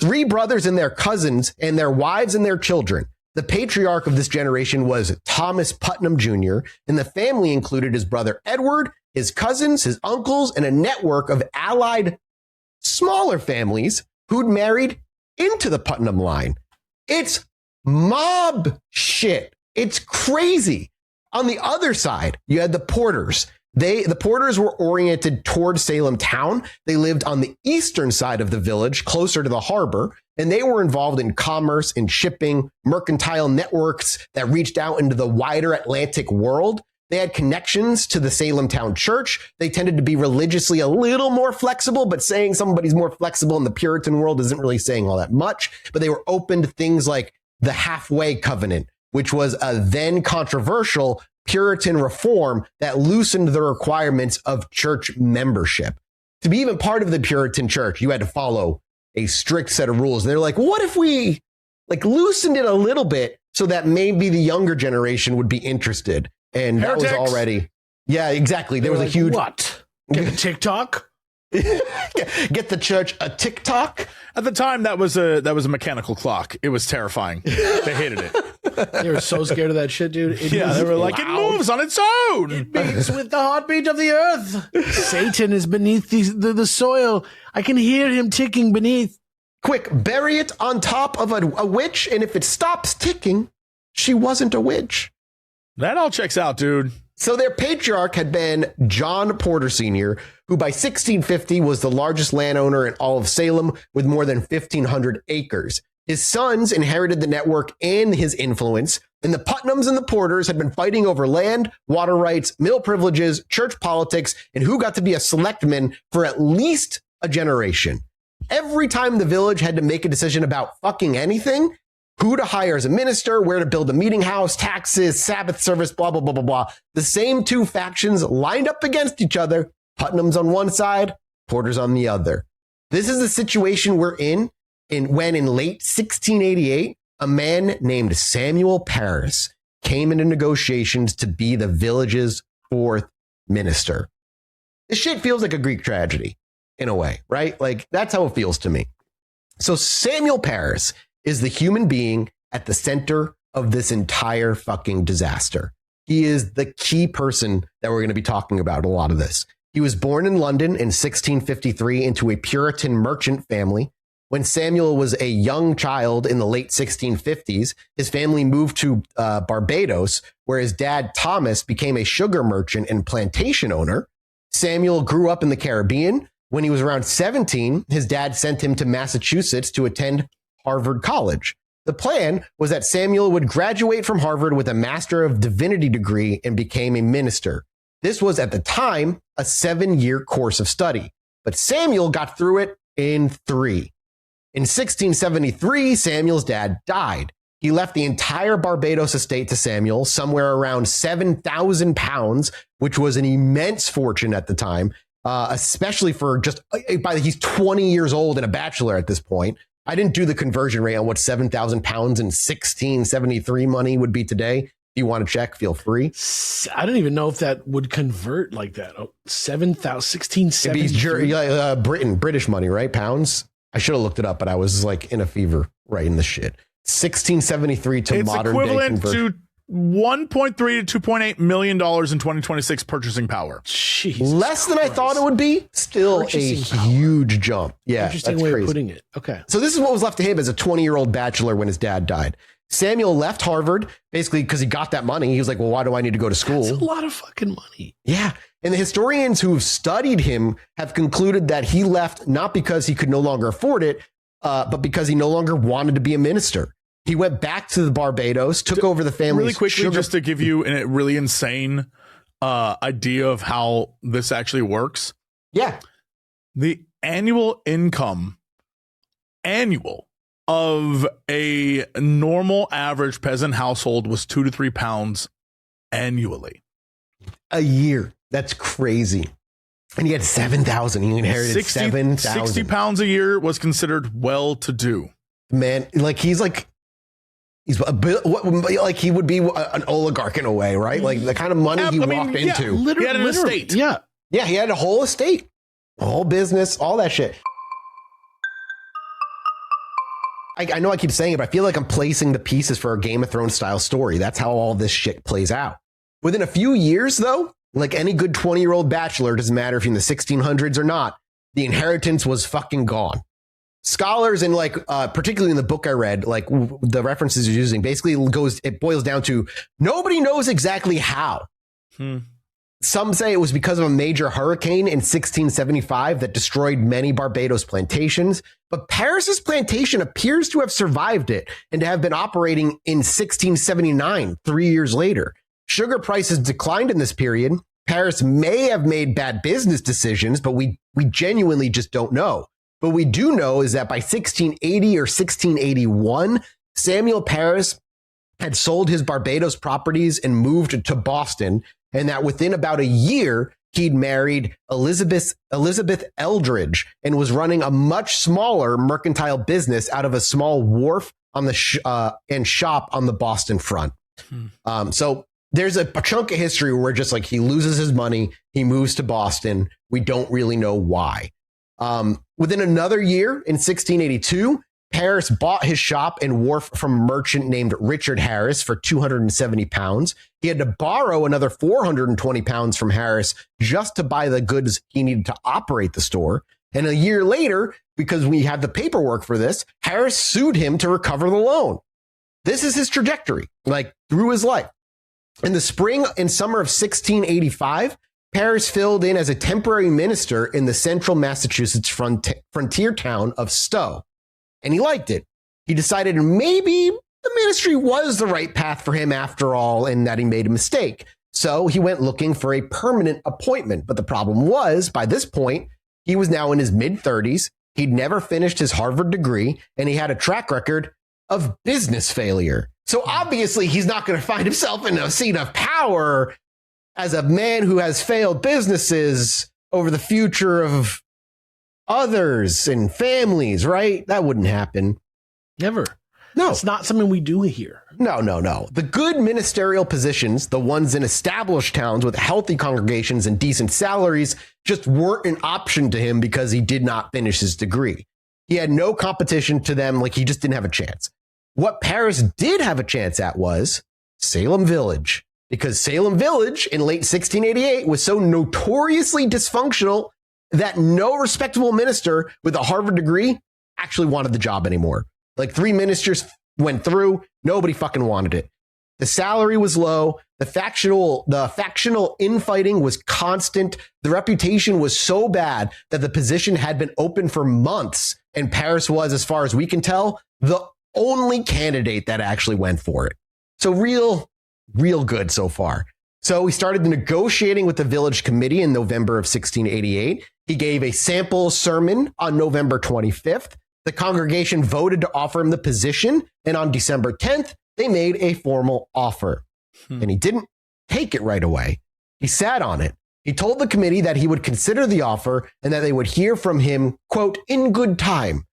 3 brothers and their cousins and their wives and their children. The patriarch of this generation was Thomas Putnam Jr., and the family included his brother Edward, his cousins, his uncles, and a network of allied smaller families who'd married into the Putnam line. It's mob shit. It's crazy. On the other side, you had the Porters. The Porters were oriented toward Salem town. They lived on the eastern side of the village, closer to the harbor, and they were involved in commerce and shipping, mercantile networks that reached out into the wider Atlantic world. They had connections to the Salem town church. They tended to be religiously a little more flexible, but saying somebody's more flexible in the Puritan world isn't really saying all that much. But they were open to things like the halfway covenant, which was a then controversial Puritan reform that loosened the requirements of church membership. To be even part of the Puritan church, you had to follow a strict set of rules. They're like, what if we loosened it a little bit so that maybe the younger generation would be interested? And Heretics. That was already, yeah, exactly. There was a huge, what? Get a TikTok? Get the church a TikTok. At the time, that was a mechanical clock. It was terrifying. They hated it. They were so scared of that shit, dude. They were like, loud. it moves on its own. It beats with the heartbeat of the earth. Satan is beneath the soil. I can hear him ticking beneath. Quick, bury it on top of a witch, and if it stops ticking, she wasn't a witch. That all checks out, dude. So their patriarch had been John Porter Sr., who by 1650 was the largest landowner in all of Salem with more than 1,500 acres. His sons inherited the network and his influence, and the Putnams and the Porters had been fighting over land, water rights, mill privileges, church politics, and who got to be a selectman for at least a generation. Every time the village had to make a decision about fucking anything, who to hire as a minister, where to build a meeting house, taxes, Sabbath service, blah, blah, blah, blah, blah. The same 2 factions lined up against each other, Putnams on one side, Porters on the other. This is the situation we're in when in late 1688, a man named Samuel Parris came into negotiations to be the village's 4th minister. This shit feels like a Greek tragedy in a way, right? Like that's how it feels to me. So Samuel Parris is the human being at the center of this entire fucking disaster. He is the key person that we're going to be talking about a lot of this. He was born in London in 1653 into a Puritan merchant family. When Samuel was a young child in the late 1650s, his family moved to Barbados, where his dad, Thomas, became a sugar merchant and plantation owner. Samuel grew up in the Caribbean. When he was around 17, his dad sent him to Massachusetts to attend Harvard College. The plan was that Samuel would graduate from Harvard with a Master of Divinity degree and became a minister. This was at the time a 7-year course of study, but Samuel got through it in 3. In 1673, Samuel's dad died. He left the entire Barbados estate to Samuel, somewhere around 7,000 pounds, which was an immense fortune at the time, especially for he's 20 years old and a bachelor at this point. I didn't do the conversion rate on what 7,000 pounds in 1673 money would be today. If you want to check, feel free. I don't even know if that would convert like that. 1673. British money, right? Pounds. I should have looked it up, but I was like in a fever writing this shit. 1673 to modern day conversion. It's equivalent to $1.3 to $2.8 million in 2026 purchasing power. Jesus Less than Christ. I thought it would be. Still Purchasing a huge jump. Yeah, interesting that's way crazy. of putting it. Okay. So this is what was left to him as a 20-year-old bachelor when his dad died. Samuel left Harvard basically because he got that money. He was like, well, why do I need to go to school? That's a lot of fucking money. Yeah. And the historians who have studied him have concluded that he left not because he could no longer afford it, but because he no longer wanted to be a minister. He went back to the Barbados, took over the family's really quickly, just to give you a really insane idea of how this actually works. Yeah. The annual income of a normal average peasant household was 2 to 3 pounds annually. A year. That's crazy. And he had 7,000. He inherited 7,000. 60 pounds a year was considered well-to-do. Man, like he's a bit, like he would be an oligarch in a way, right? Like the kind of money he walked into. He had an estate. Yeah. Yeah, he had a whole estate, a whole business, all that shit. I know I keep saying it, but I feel like I'm placing the pieces for a Game of Thrones style story. That's how all this shit plays out. Within a few years, though, like any good 20-year-old bachelor, doesn't matter if you're in the 1600s or not, the inheritance was fucking gone. Scholars and particularly in the book I read, like the references you're using basically it boils down to nobody knows exactly how. Some say it was because of a major hurricane in 1675 that destroyed many Barbados plantations, but Paris's plantation appears to have survived it and to have been operating in 1679, 3 years later. Sugar prices declined in this period. Paris may have made bad business decisions, but we genuinely just don't know. What we do know is that by 1680 or 1681, Samuel Paris had sold his Barbados properties and moved to Boston, and that within about a year, he'd married Elizabeth Eldridge and was running a much smaller mercantile business out of a small wharf on the and shop on the Boston front. So there's a chunk of history where just like he loses his money, he moves to Boston. We don't really know why. Within another year in 1682, Paris bought his shop and wharf from a merchant named Richard Harris for 270 pounds. He had to borrow another 420 pounds from Harris just to buy the goods he needed to operate the store. And a year later, because we had the paperwork for this, Harris sued him to recover the loan. This is his trajectory, like through his life. In the spring and summer of 1685, Paris filled in as a temporary minister in the central Massachusetts frontier town of Stowe. And he liked it. He decided maybe the ministry was the right path for him after all, and that he made a mistake. So he went looking for a permanent appointment. But the problem was, by this point, he was now in his mid-30s. He'd never finished his Harvard degree, and he had a track record of business failure. So obviously, he's not going to find himself in a seat of power as a man who has failed businesses over the future of others and families, right? That wouldn't happen. Never. No. It's not something we do here. No. The good ministerial positions, the ones in established towns with healthy congregations and decent salaries, just weren't an option to him because he did not finish his degree. He had no competition to them, like he just didn't have a chance. What Paris did have a chance at was Salem Village, because Salem Village in late 1688 was so notoriously dysfunctional that no respectable minister with a Harvard degree actually wanted the job anymore. Like 3 ministers went through, nobody fucking wanted it. The salary was low. The factional infighting was constant. The reputation was so bad that the position had been open for months. And Paris was, as far as we can tell, the only candidate that actually went for it. So real good so far. So he started negotiating with the village committee in November of 1688. He gave a sample sermon on November 25th. The congregation voted to offer him the position. And on December 10th, they made a formal offer. And he didn't take it right away. He sat on it. He told the committee that he would consider the offer and that they would hear from him, quote, in good time.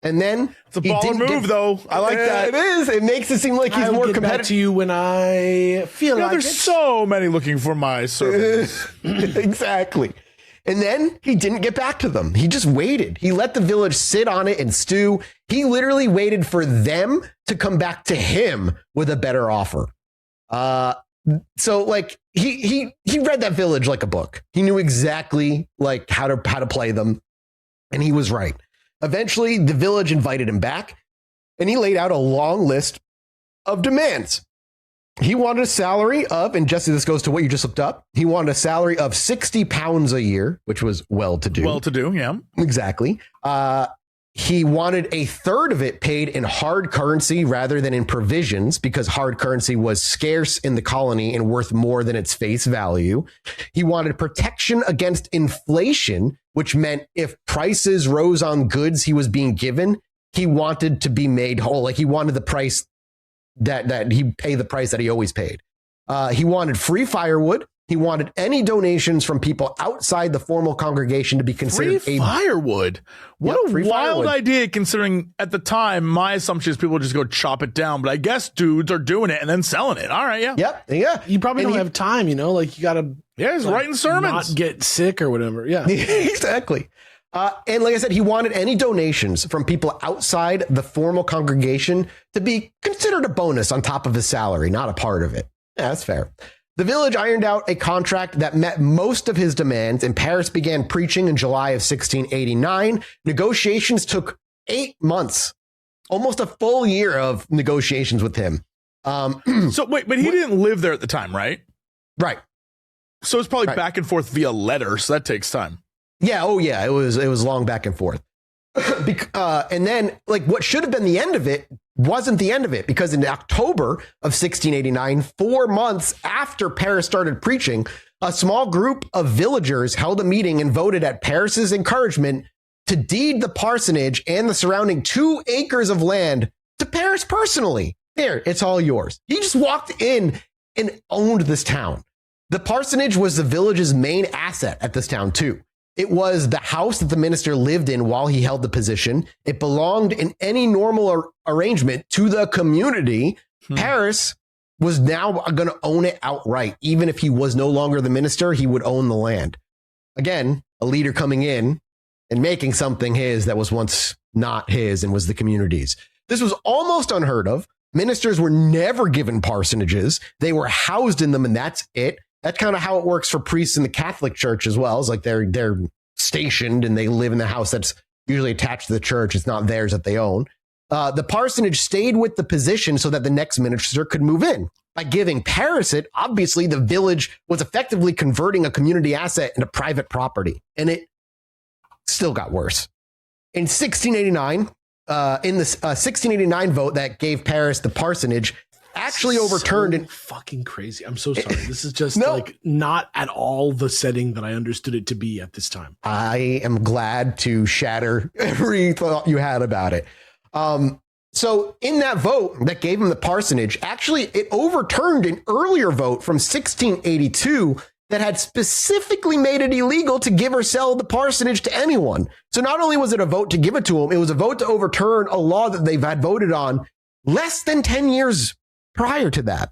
And then it's a baller move, though. I like that. It is. It makes it seem like he's more get competitive. Back to you when I feel like there's so many looking for my service. Exactly. And then he didn't get back to them. He just waited. He let the village sit on it and stew. He literally waited for them to come back to him with a better offer. So like he read that village like a book. He knew exactly like how to play them, and he was right. Eventually, the village invited him back, and he laid out a long list of demands. He wanted a salary of, and Jesse, this goes to what you just looked up. He wanted a salary of £60 a year, which was well-to-do. Well-to-do, yeah. Exactly. He wanted a third of it paid in hard currency rather than in provisions because hard currency was scarce in the colony and worth more than its face value. He wanted protection against inflation, which meant if prices rose on goods he was being given, he wanted to be made whole. Like he wanted the price that he pay the price that he always paid. He wanted free firewood. He wanted any donations from people outside the formal congregation to be considered free firewood. What a wild firewood idea, considering at the time, my assumption is people would just go chop it down. But I guess dudes are doing it and then selling it. All right, yeah. Yep, yeah. You probably don't have time, like you got to he's writing sermons. Not get sick or whatever. Yeah, exactly. And like I said, he wanted any donations from people outside the formal congregation to be considered a bonus on top of his salary, not a part of it. Yeah, that's fair. The village ironed out a contract that met most of his demands, and Paris began preaching in July of 1689. Negotiations took 8 months, almost a full year of negotiations with him. So wait, but he didn't live there at the time, right? Right. So it's probably back and forth via letter, so that takes time. Yeah. Oh, yeah. It was long back and forth. And then, like, what should have been the end of it wasn't the end of it, because in October of 1689, 4 months after Paris started preaching, a small group of villagers held a meeting and voted at Paris's encouragement to deed the parsonage and the surrounding 2 acres of land to Paris personally. There, it's all yours. He just walked in and owned this town. The parsonage was the village's main asset at this town, too. It was the house that the minister lived in while he held the position. It belonged in any normal arrangement to the community. Paris was now going to own it outright. Even if he was no longer the minister, he would own the land. Again, a leader coming in and making something his that was once not his and was the community's. This was almost unheard of. Ministers were never given parsonages. They were housed in them, and that's it. That's kind of how it works for priests in the Catholic Church as well. It's like they're stationed and they live in the house that's usually attached to the church. It's not theirs that they own. The parsonage stayed with the position so that the next minister could move in. By giving Paris it, obviously the village was effectively converting a community asset into private property. And it still got worse. In 1689, in the 1689 vote that gave Paris the parsonage, actually overturned and fucking crazy. I'm so sorry. This is just like not at all the setting that I understood it to be at this time. I am glad to shatter every thought you had about it. So in that vote that gave him the parsonage, actually it overturned an earlier vote from 1682 that had specifically made it illegal to give or sell the parsonage to anyone. So not only was it a vote to give it to him, it was a vote to overturn a law that they've had voted on less than 10 years prior to that.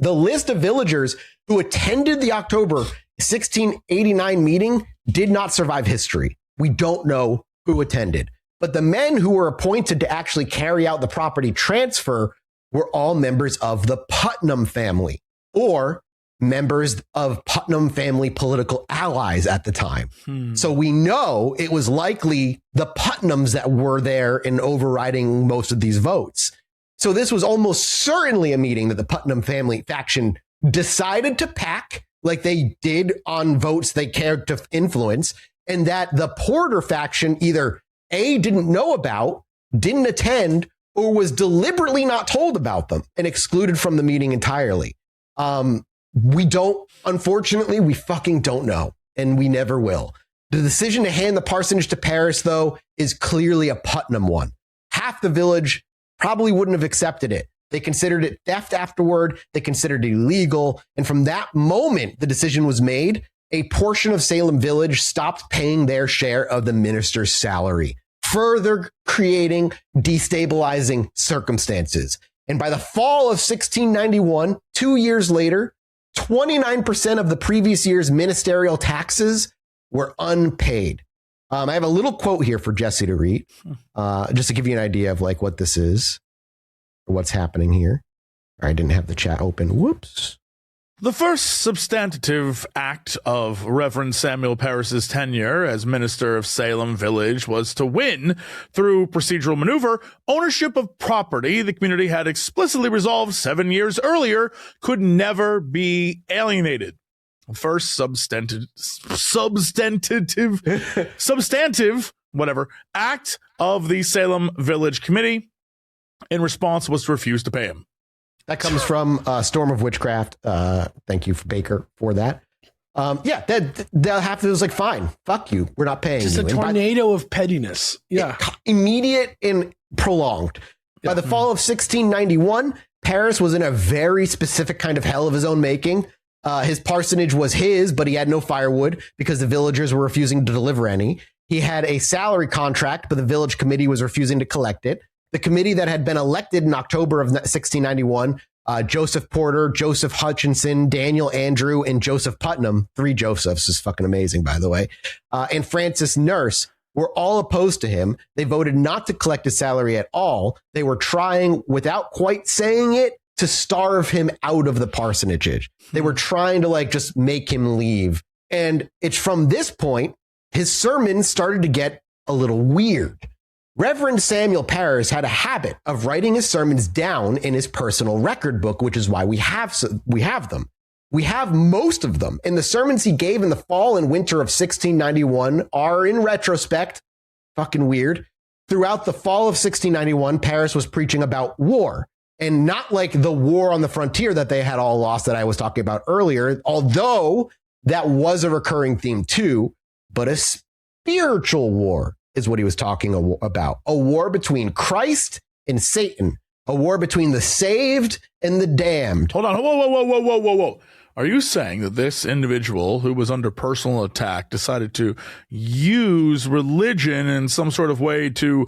The list of villagers who attended the October 1689 meeting did not survive history. We don't know who attended, but the men who were appointed to actually carry out the property transfer were all members of the Putnam family, or members of Putnam family political allies at the time. So we know it was likely the Putnams that were there in overriding most of these votes. So this was almost certainly a meeting that the Putnam family faction decided to pack, like they did on votes they cared to influence, and that the Porter faction either A, didn't know about, didn't attend, or was deliberately not told about them and excluded from the meeting entirely. Unfortunately, we fucking don't know, and we never will. The decision to hand the parsonage to Paris, though, is clearly a Putnam one. Half the village probably wouldn't have accepted it. They considered it theft afterward. They considered it illegal. And from that moment the decision was made, a portion of Salem Village stopped paying their share of the minister's salary, further creating destabilizing circumstances. And by the fall of 1691, 2 years later, 29% of the previous year's ministerial taxes were unpaid. I have a little quote here for Jesse to read, just to give you an idea of like what this is, or what's happening here. I didn't have the chat open. Whoops. The first substantive act of Reverend Samuel Parris's tenure as minister of Salem Village was to win, through procedural maneuver, ownership of property the community had explicitly resolved 7 years earlier could never be alienated. The first substantive act of the Salem Village Committee in response was to refuse to pay him. That comes from Storm of Witchcraft. Thank you, Baker, for that. They'll have to, it was like, fine, fuck you. We're not paying Just you. a tornado of pettiness. Yeah. Immediate and prolonged. By the fall of 1691, Paris was in a very specific kind of hell of his own making. His parsonage was his, but he had no firewood because the villagers were refusing to deliver any. He had a salary contract, but the village committee was refusing to collect it. The committee that had been elected in October of 1691, Joseph Porter, Joseph Hutchinson, Daniel Andrew, and Joseph Putnam, 3 Josephs is fucking amazing, by the way, and Francis Nurse were all opposed to him. They voted not to collect his salary at all. They were trying, without quite saying it, to starve him out of the parsonage. They were trying to just make him leave. And it's from this point, his sermons started to get a little weird. Reverend Samuel Parris had a habit of writing his sermons down in his personal record book, which is why we have them. We have most of them. And the sermons he gave in the fall and winter of 1691 are, in retrospect, fucking weird. Throughout the fall of 1691, Parris was preaching about war, and not like the war on the frontier that they had all lost that I was talking about earlier, although that was a recurring theme too, but a spiritual war is what he was talking about. A war between Christ and Satan. A war between the saved and the damned. Hold on. Whoa. Are you saying that this individual who was under personal attack decided to use religion in some sort of way to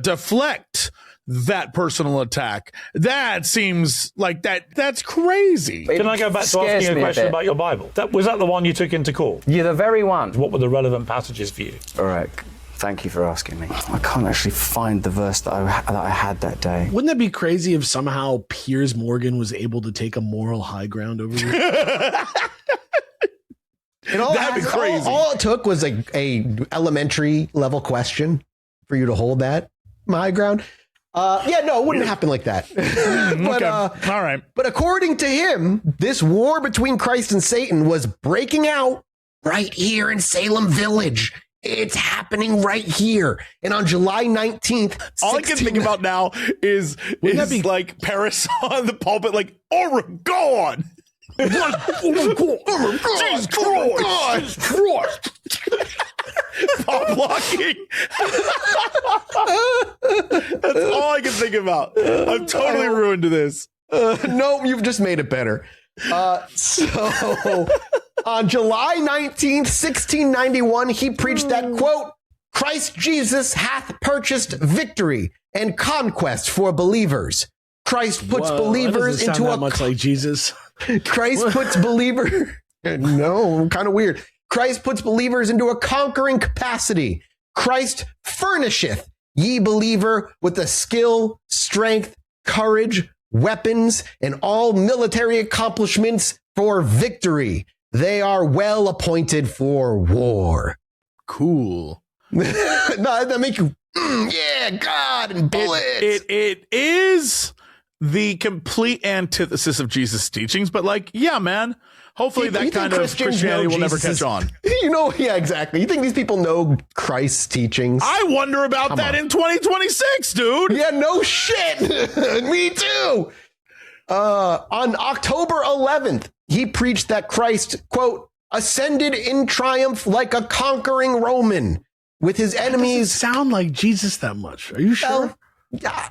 deflect that personal attack? That seems like that's crazy. Can I go back to asking a question about your Bible? Was that the one you took into court? Yeah, the very one. What were the relevant passages for you? All right. Thank you for asking me. I can't actually find the verse that I had that day. Wouldn't that be crazy if somehow Piers Morgan was able to take a moral high ground over you? That'd be crazy. All it took was a elementary level question for you to hold that high ground. It wouldn't happen like that. But, okay. All right. But according to him, this war between Christ and Satan was breaking out right here in Salem Village. It's happening right here. And on July 19th, all I can think about now is like Paris on the pulpit, like, Oregon. Jesus Christ. Pop locking. That's all I can think about. I'm totally ruined to this. Nope, you've just made it better. So on July 19th, 1691, he preached that, quote, Christ Jesus hath purchased victory and conquest for believers. Christ puts believers into a much like Jesus. Christ puts believer. No, kind of weird. Christ puts believers into a conquering capacity. Christ furnisheth ye believer with the skill, strength, courage, weapons, and all military accomplishments for victory. They are well appointed for war. Cool. No, that make you, yeah, God and bullets. It is the complete antithesis of Jesus' teachings, but man, hopefully that kind of Christianity will never catch on. Yeah, exactly. You think these people know Christ's teachings? I wonder about that in 2026, dude. Yeah, no shit. Me too. On October 11th, he preached that Christ, quote, ascended in triumph like a conquering Roman with his enemies. Doesn't sound like Jesus that much. Are you sure?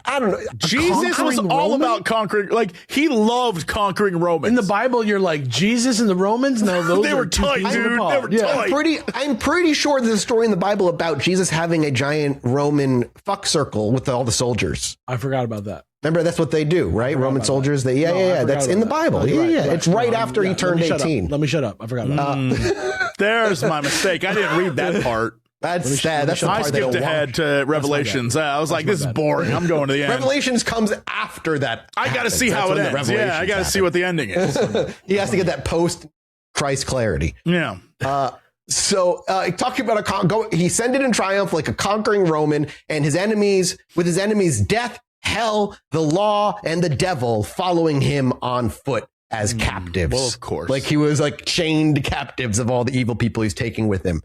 I don't know. Jesus was all about conquering. Like, he loved conquering Romans. In the Bible, you're like, Jesus and the Romans? No, those they were tight, dude. They were tight. I'm pretty sure there's a story in the Bible about Jesus having a giant Roman fuck circle with all the soldiers. I forgot about that. Remember, that's what they do, right? Roman soldiers. That's in the Bible. Yeah. It's right after he turned 18. Let me shut up. I forgot about that. There's my mistake. I didn't read that part. That's sad. That's the I part that I skipped don't ahead want. to Revelations. I was like, this is boring. I'm going to the end. Revelations comes after that. I got to happens. see how That's it when the ends. Yeah, I revelations got to see happen. what the ending is. He has to get that post Christ clarity. Yeah. So talking about he ascended in triumph like a conquering Roman, and his enemies, death, hell, the law, and the devil following him on foot as captives. Well, of course. Like he was like chained captives of all the evil people he's taking with him.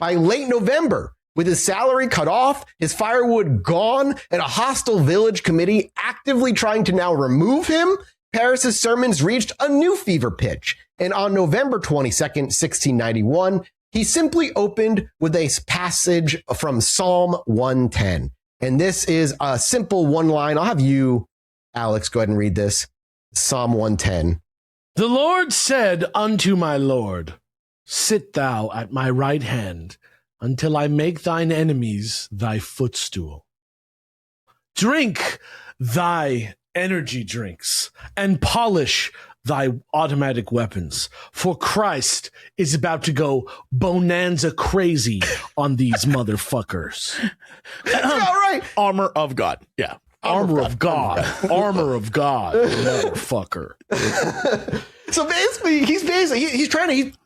By late November, with his salary cut off, his firewood gone, and a hostile village committee actively trying to now remove him, Paris's sermons reached a new fever pitch. And on November 22nd, 1691, he simply opened with a passage from Psalm 110. And this is a simple one line. I'll have you, Alex, go ahead and read this. Psalm 110. The Lord said unto my Lord, sit thou at my right hand until I make thine enemies thy footstool. Drink thy energy drinks and polish thy automatic weapons, for Christ is about to go bonanza crazy on these motherfuckers. That's all right. Armor of God. Yeah. Armor of God. Armor of God, motherfucker. So basically, he's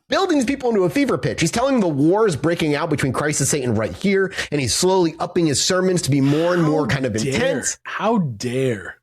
building these people into a fever pitch. He's telling them the war is breaking out between Christ and Satan right here, and he's slowly upping his sermons to be more and more kind of intense. How dare.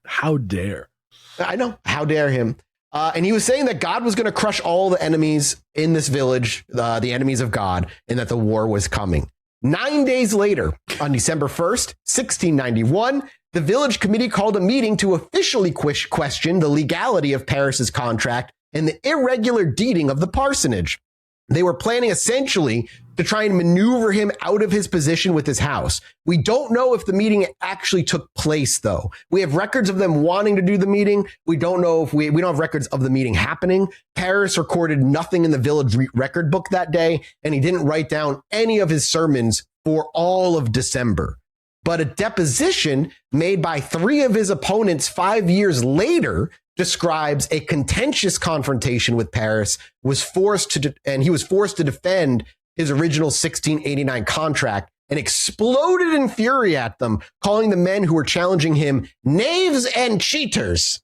I know. How dare him. And he was saying that God was going to crush all the enemies in this village, the enemies of God, and that the war was coming. 9 days later, on December 1st, 1691, the village committee called a meeting to officially question the legality of Paris's contract and the irregular deeding of the parsonage. They were planning essentially to try and maneuver him out of his position with his house. We don't know if the meeting actually took place, though. We have records of them wanting to do the meeting. We don't know if we don't have records of the meeting happening. Paris recorded nothing in the village record book that day, and he didn't write down any of his sermons for all of December. But a deposition made by 3 of his opponents 5 years later describes a contentious confrontation with Paris, and he was forced to defend his original 1689 contract and exploded in fury at them, calling the men who were challenging him knaves and cheaters.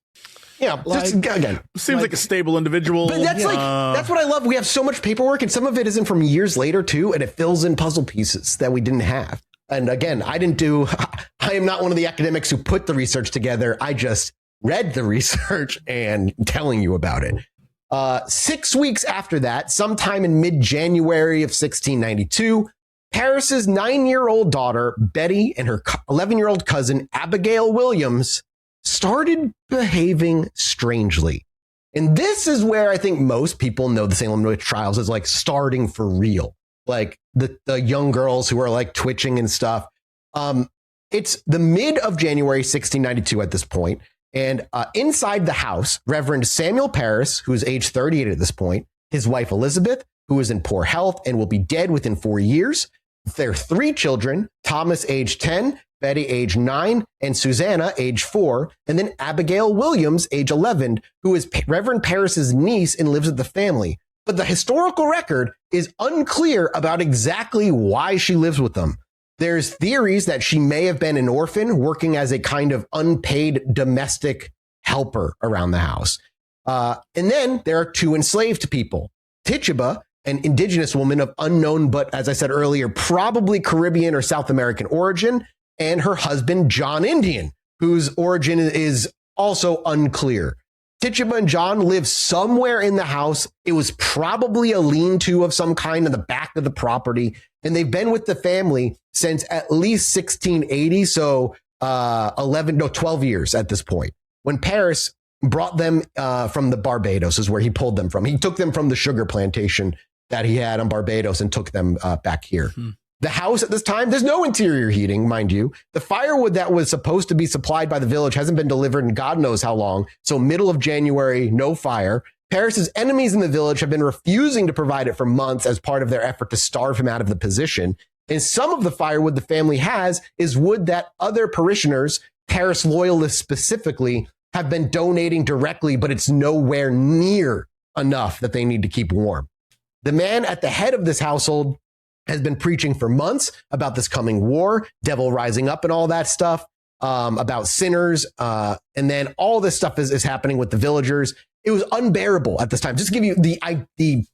Yeah, again. Seems like a stable individual. But that's that's what I love. We have so much paperwork, and some of it isn't from years later too, and it fills in puzzle pieces that we didn't have. And again, I am not one of the academics who put the research together. I just read the research and telling you about it. 6 weeks after that, sometime in mid-January of 1692, Paris's 9-year-old daughter, Betty, and her 11-year-old cousin, Abigail Williams, started behaving strangely. And this is where I think most people know the Salem Witch Trials is like starting for real. Like the young girls who are like twitching and stuff. It's the mid of January 1692 at this point. And inside the house, Reverend Samuel Paris, who is age 38 at this point, his wife Elizabeth, who is in poor health and will be dead within 4 years, their 3 children, Thomas, age 10, Betty, age 9, and Susanna, age 4, and then Abigail Williams, age 11, who is Reverend Paris's niece and lives with the family. But the historical record is unclear about exactly why she lives with them. There's theories that she may have been an orphan working as a kind of unpaid domestic helper around the house. And then there are 2 enslaved people. Tituba, an indigenous woman of unknown, but as I said earlier, probably Caribbean or South American origin, and her husband, John Indian, whose origin is also unclear. Tituba and John live somewhere in the house. It was probably a lean-to of some kind in the back of the property. And they've been with the family since at least 1680. So 12 years at this point. When Paris brought them from the Barbados is where he pulled them from. He took them from the sugar plantation that he had on Barbados and took them back here. The house at this time, there's no interior heating, mind you. The firewood that was supposed to be supplied by the village hasn't been delivered in God knows how long. So middle of January, no fire. Paris's enemies in the village have been refusing to provide it for months as part of their effort to starve him out of the position. And some of the firewood the family has is wood that other parishioners, Paris loyalists specifically, have been donating directly, but it's nowhere near enough that they need to keep warm. The man at the head of this household has been preaching for months about this coming war, devil rising up and all that stuff, about sinners. And then all this stuff is happening with the villagers. It was unbearable at this time. Just to give you the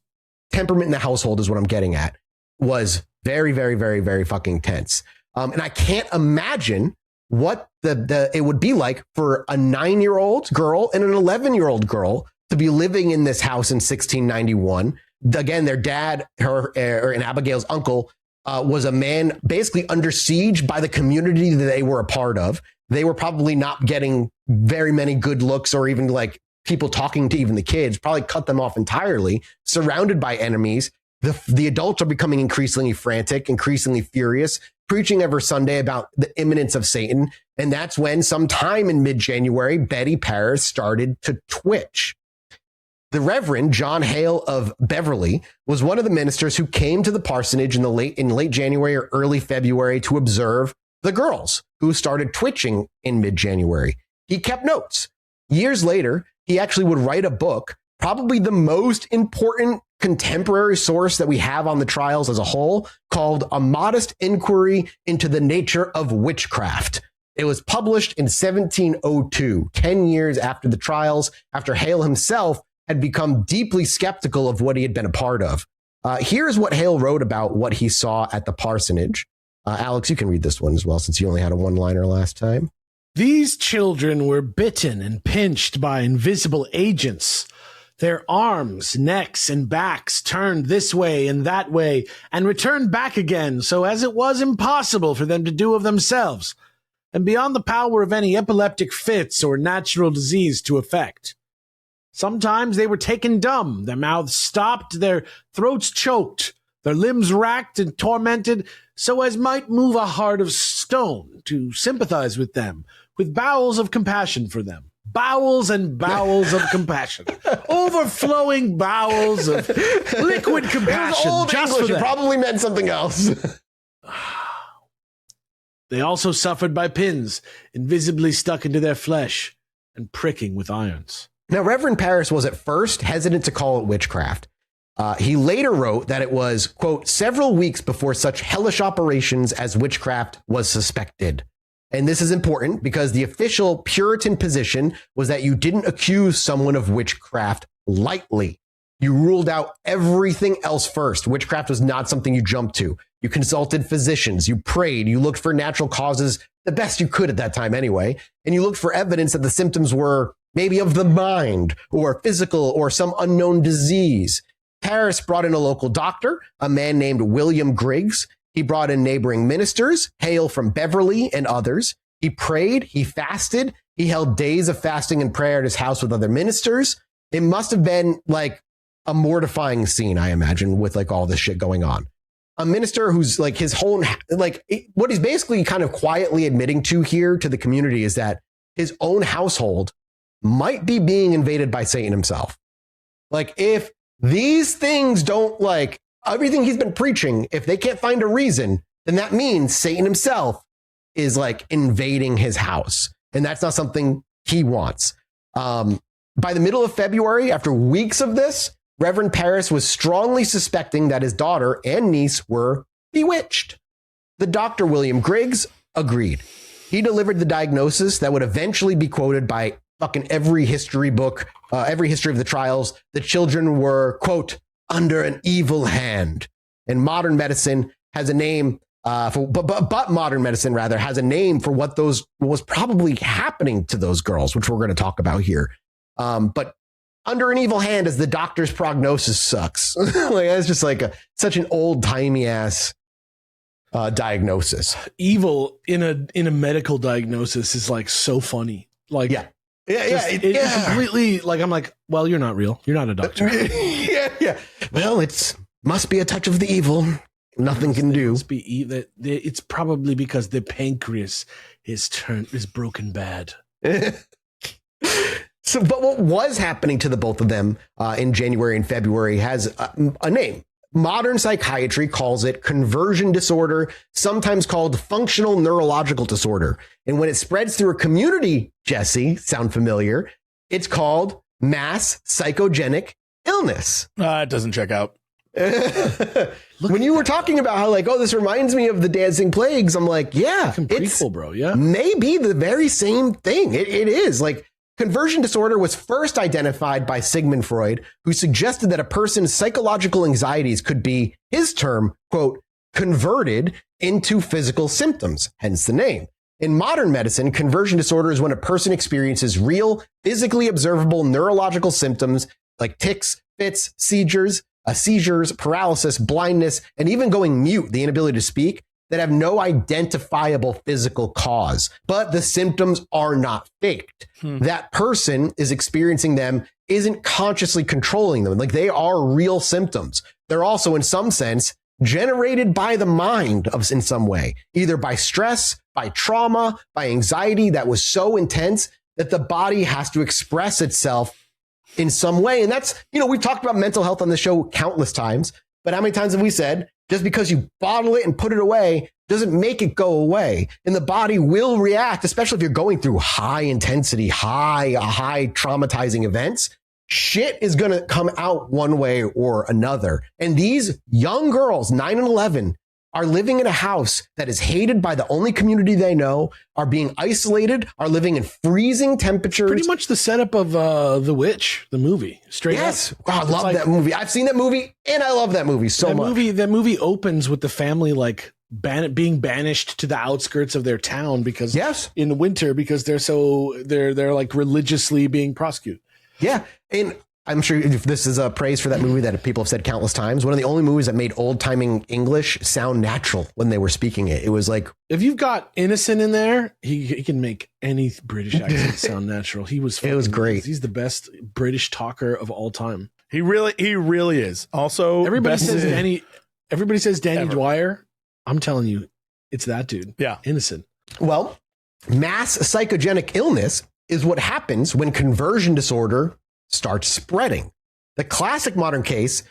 temperament in the household is what I'm getting at, was very, very, very, very fucking tense. And I can't imagine what it would be like for a 9-year-old girl and an 11-year-old girl to be living in this house in 1691. Again, their dad, and Abigail's uncle, was a man basically under siege by the community that they were a part of. They were probably not getting very many good looks or even like people talking to even the kids, probably cut them off entirely, surrounded by enemies. The adults are becoming increasingly frantic, increasingly furious, preaching every Sunday about the imminence of Satan. And that's when sometime in mid-January, Betty Paris started to twitch. The Reverend John Hale of Beverly was one of the ministers who came to the parsonage in late January or early February to observe the girls who started twitching in mid-January. He kept notes. Years later, he actually would write a book, probably the most important contemporary source that we have on the trials as a whole, called A Modest Inquiry into the Nature of Witchcraft. It was published in 1702, 10 years after the trials, after Hale himself had become deeply skeptical of what he had been a part of. Here's what Hale wrote about what he saw at the parsonage. Alex, you can read this one as well, since you only had a one-liner last time. These children were bitten and pinched by invisible agents. Their arms, necks, and backs turned this way and that way and returned back again, so as it was impossible for them to do of themselves, and beyond the power of any epileptic fits or natural disease to effect. Sometimes they were taken dumb, their mouths stopped, their throats choked, their limbs racked and tormented, so as might move a heart of stone to sympathize with them, with bowels of compassion for them. Bowels and bowels of compassion. Overflowing bowels of liquid compassion. It was old just English. for It them. probably meant something else. They also suffered by pins, invisibly stuck into their flesh and pricking with irons. Now, Reverend Paris was at first hesitant to call it witchcraft. He later wrote that it was, quote, several weeks before such hellish operations as witchcraft was suspected. And this is important because the official Puritan position was that you didn't accuse someone of witchcraft lightly. You ruled out everything else first. Witchcraft was not something you jumped to. You consulted physicians, you prayed, you looked for natural causes, the best you could at that time anyway, and you looked for evidence that the symptoms were maybe of the mind or physical or some unknown disease. Paris brought in a local doctor, a man named William Griggs. He brought in neighboring ministers, Hale from Beverly and others. He prayed, he fasted, he held days of fasting and prayer at his house with other ministers. It must have been like a mortifying scene, I imagine, with like all this shit going on. A minister who's like his whole, like what he's basically kind of quietly admitting to here to the community is that his own household might be being invaded by Satan himself. Like if these things don't like everything he's been preaching, if they can't find a reason, then that means Satan himself is like invading his house. And that's not something he wants. By the middle of February, after weeks of this, Reverend Paris was strongly suspecting that his daughter and niece were bewitched. The Dr. William Griggs agreed. He delivered the diagnosis that would eventually be quoted by fucking every history book, every history of the trials. The children were, quote, under an evil hand. And modern medicine has a name but modern medicine rather has a name for what was probably happening to those girls, which we're going to talk about here. But under an evil hand, as the doctor's prognosis sucks. Like it's just like such an old timey ass diagnosis. Evil in a medical diagnosis is like so funny. Like Yeah. Completely like I'm like, well, you're not real. You're not a doctor. yeah. Well, must be a touch of the evil. Nothing can do. It's probably because the pancreas is broken bad. But what was happening to the both of them in January and February has a name. Modern psychiatry calls it conversion disorder, sometimes called functional neurological disorder. And when it spreads through a community, Jesse, sound familiar? It's called mass psychogenic illness. It doesn't check out. When you were talking about how like, oh, this reminds me of the Dancing Plagues, I'm like, yeah, it's prequel, bro. Yeah, maybe the very same thing. It is like conversion disorder was first identified by Sigmund Freud, who suggested that a person's psychological anxieties could be, his term, quote, converted into physical symptoms, hence the name. In modern medicine, conversion disorder is when a person experiences real, physically observable neurological symptoms like tics, fits, seizures, paralysis, blindness, and even going mute, the inability to speak, that have no identifiable physical cause. But the symptoms are not faked. That person is experiencing them, isn't consciously controlling them. Like they are real symptoms. They're also, in some sense, generated by the mind in some way, either by stress, by trauma, by anxiety that was so intense that the body has to express itself in some way. And that's, we've talked about mental health on the show countless times, but how many times have we said, just because you bottle it and put it away doesn't make it go away. And the body will react, especially if you're going through high intensity, high traumatizing events. Shit is going to come out one way or another. And these young girls, 9 and 11, are living in a house that is hated by the only community they know, are being isolated, are living in freezing temperatures. Pretty much the setup of The Witch, the movie. Straight yes. up. Wow, I love that movie. I've seen that movie, and I love that movie so much. That movie opens with the family like being banished to the outskirts of their town because in the winter because they're like religiously being prosecuted. Yeah, and I'm sure if this is a praise for that movie that people have said countless times. One of the only movies that made old-timing English sound natural when they were speaking it. It was like, if you've got Emerson in there, he can make any British accent sound natural. It was great. He's the best British talker of all time. He really is. Also, everybody says Danny Dwyer. I'm telling you, it's that dude. Yeah, Emerson. Well, mass psychogenic illness is what happens when conversion disorder starts spreading. The classic modern case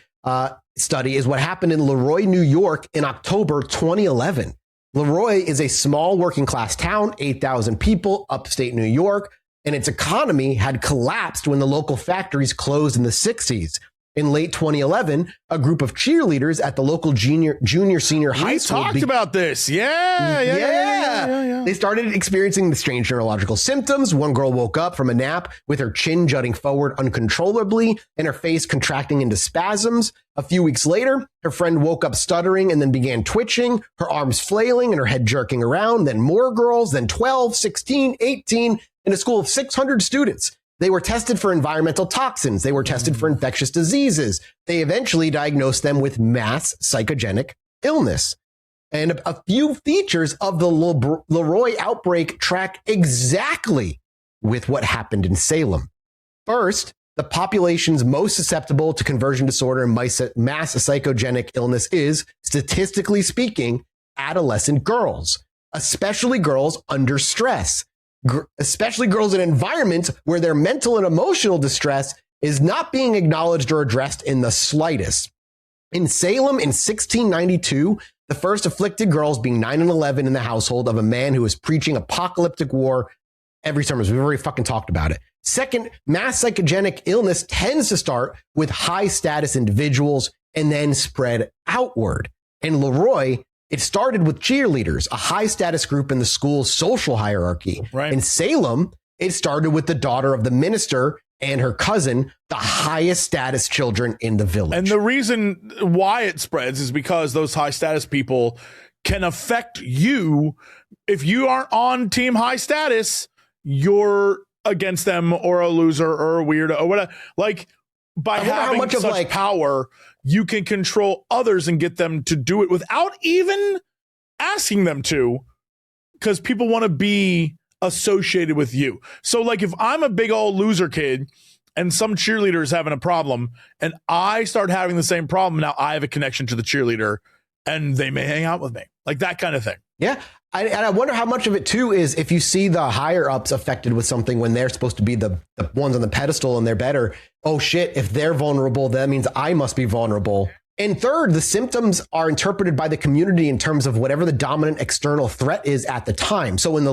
study is what happened in Leroy, New York in October 2011. Leroy is a small working class town, 8,000 people, upstate New York, and its economy had collapsed when the local factories closed in the 60s. In late 2011, a group of cheerleaders at the local junior senior high school. We talked about this. Yeah. They started experiencing the strange neurological symptoms. One girl woke up from a nap with her chin jutting forward uncontrollably and her face contracting into spasms. A few weeks later, her friend woke up stuttering and then began twitching, her arms flailing and her head jerking around. Then more girls, then 12, 16, 18, in a school of 600 students. They were tested for environmental toxins. They were tested for infectious diseases. They eventually diagnosed them with mass psychogenic illness. And a few features of the Leroy outbreak track exactly with what happened in Salem. First, the population's most susceptible to conversion disorder and mass psychogenic illness is, statistically speaking, adolescent girls, especially girls under stress. Especially girls in environments where their mental and emotional distress is not being acknowledged or addressed in the slightest. In Salem in 1692, the first afflicted girls being 9 and 11 in the household of a man who was preaching apocalyptic war every summer. We've already fucking talked about it. Second, mass psychogenic illness tends to start with high status individuals and then spread outward. In Leroy, it started with cheerleaders, a high status group in the school's social hierarchy. Right. In Salem, it started with the daughter of the minister and her cousin, the highest status children in the village. And the reason why it spreads is because those high status people can affect you. If you aren't on team high status, you're against them or a loser or a weirdo or whatever. Like, by having such power, you can control others and get them to do it without even asking them to, because people want to be associated with you. So like if I'm a big old loser kid and some cheerleader is having a problem and I start having the same problem, now I have a connection to the cheerleader and they may hang out with me, like that kind of thing. Yeah. And I wonder how much of it too is if you see the higher ups affected with something when they're supposed to be the ones on the pedestal and they're better. Oh shit, if they're vulnerable, that means I must be vulnerable. And third, the symptoms are interpreted by the community in terms of whatever the dominant external threat is at the time. So in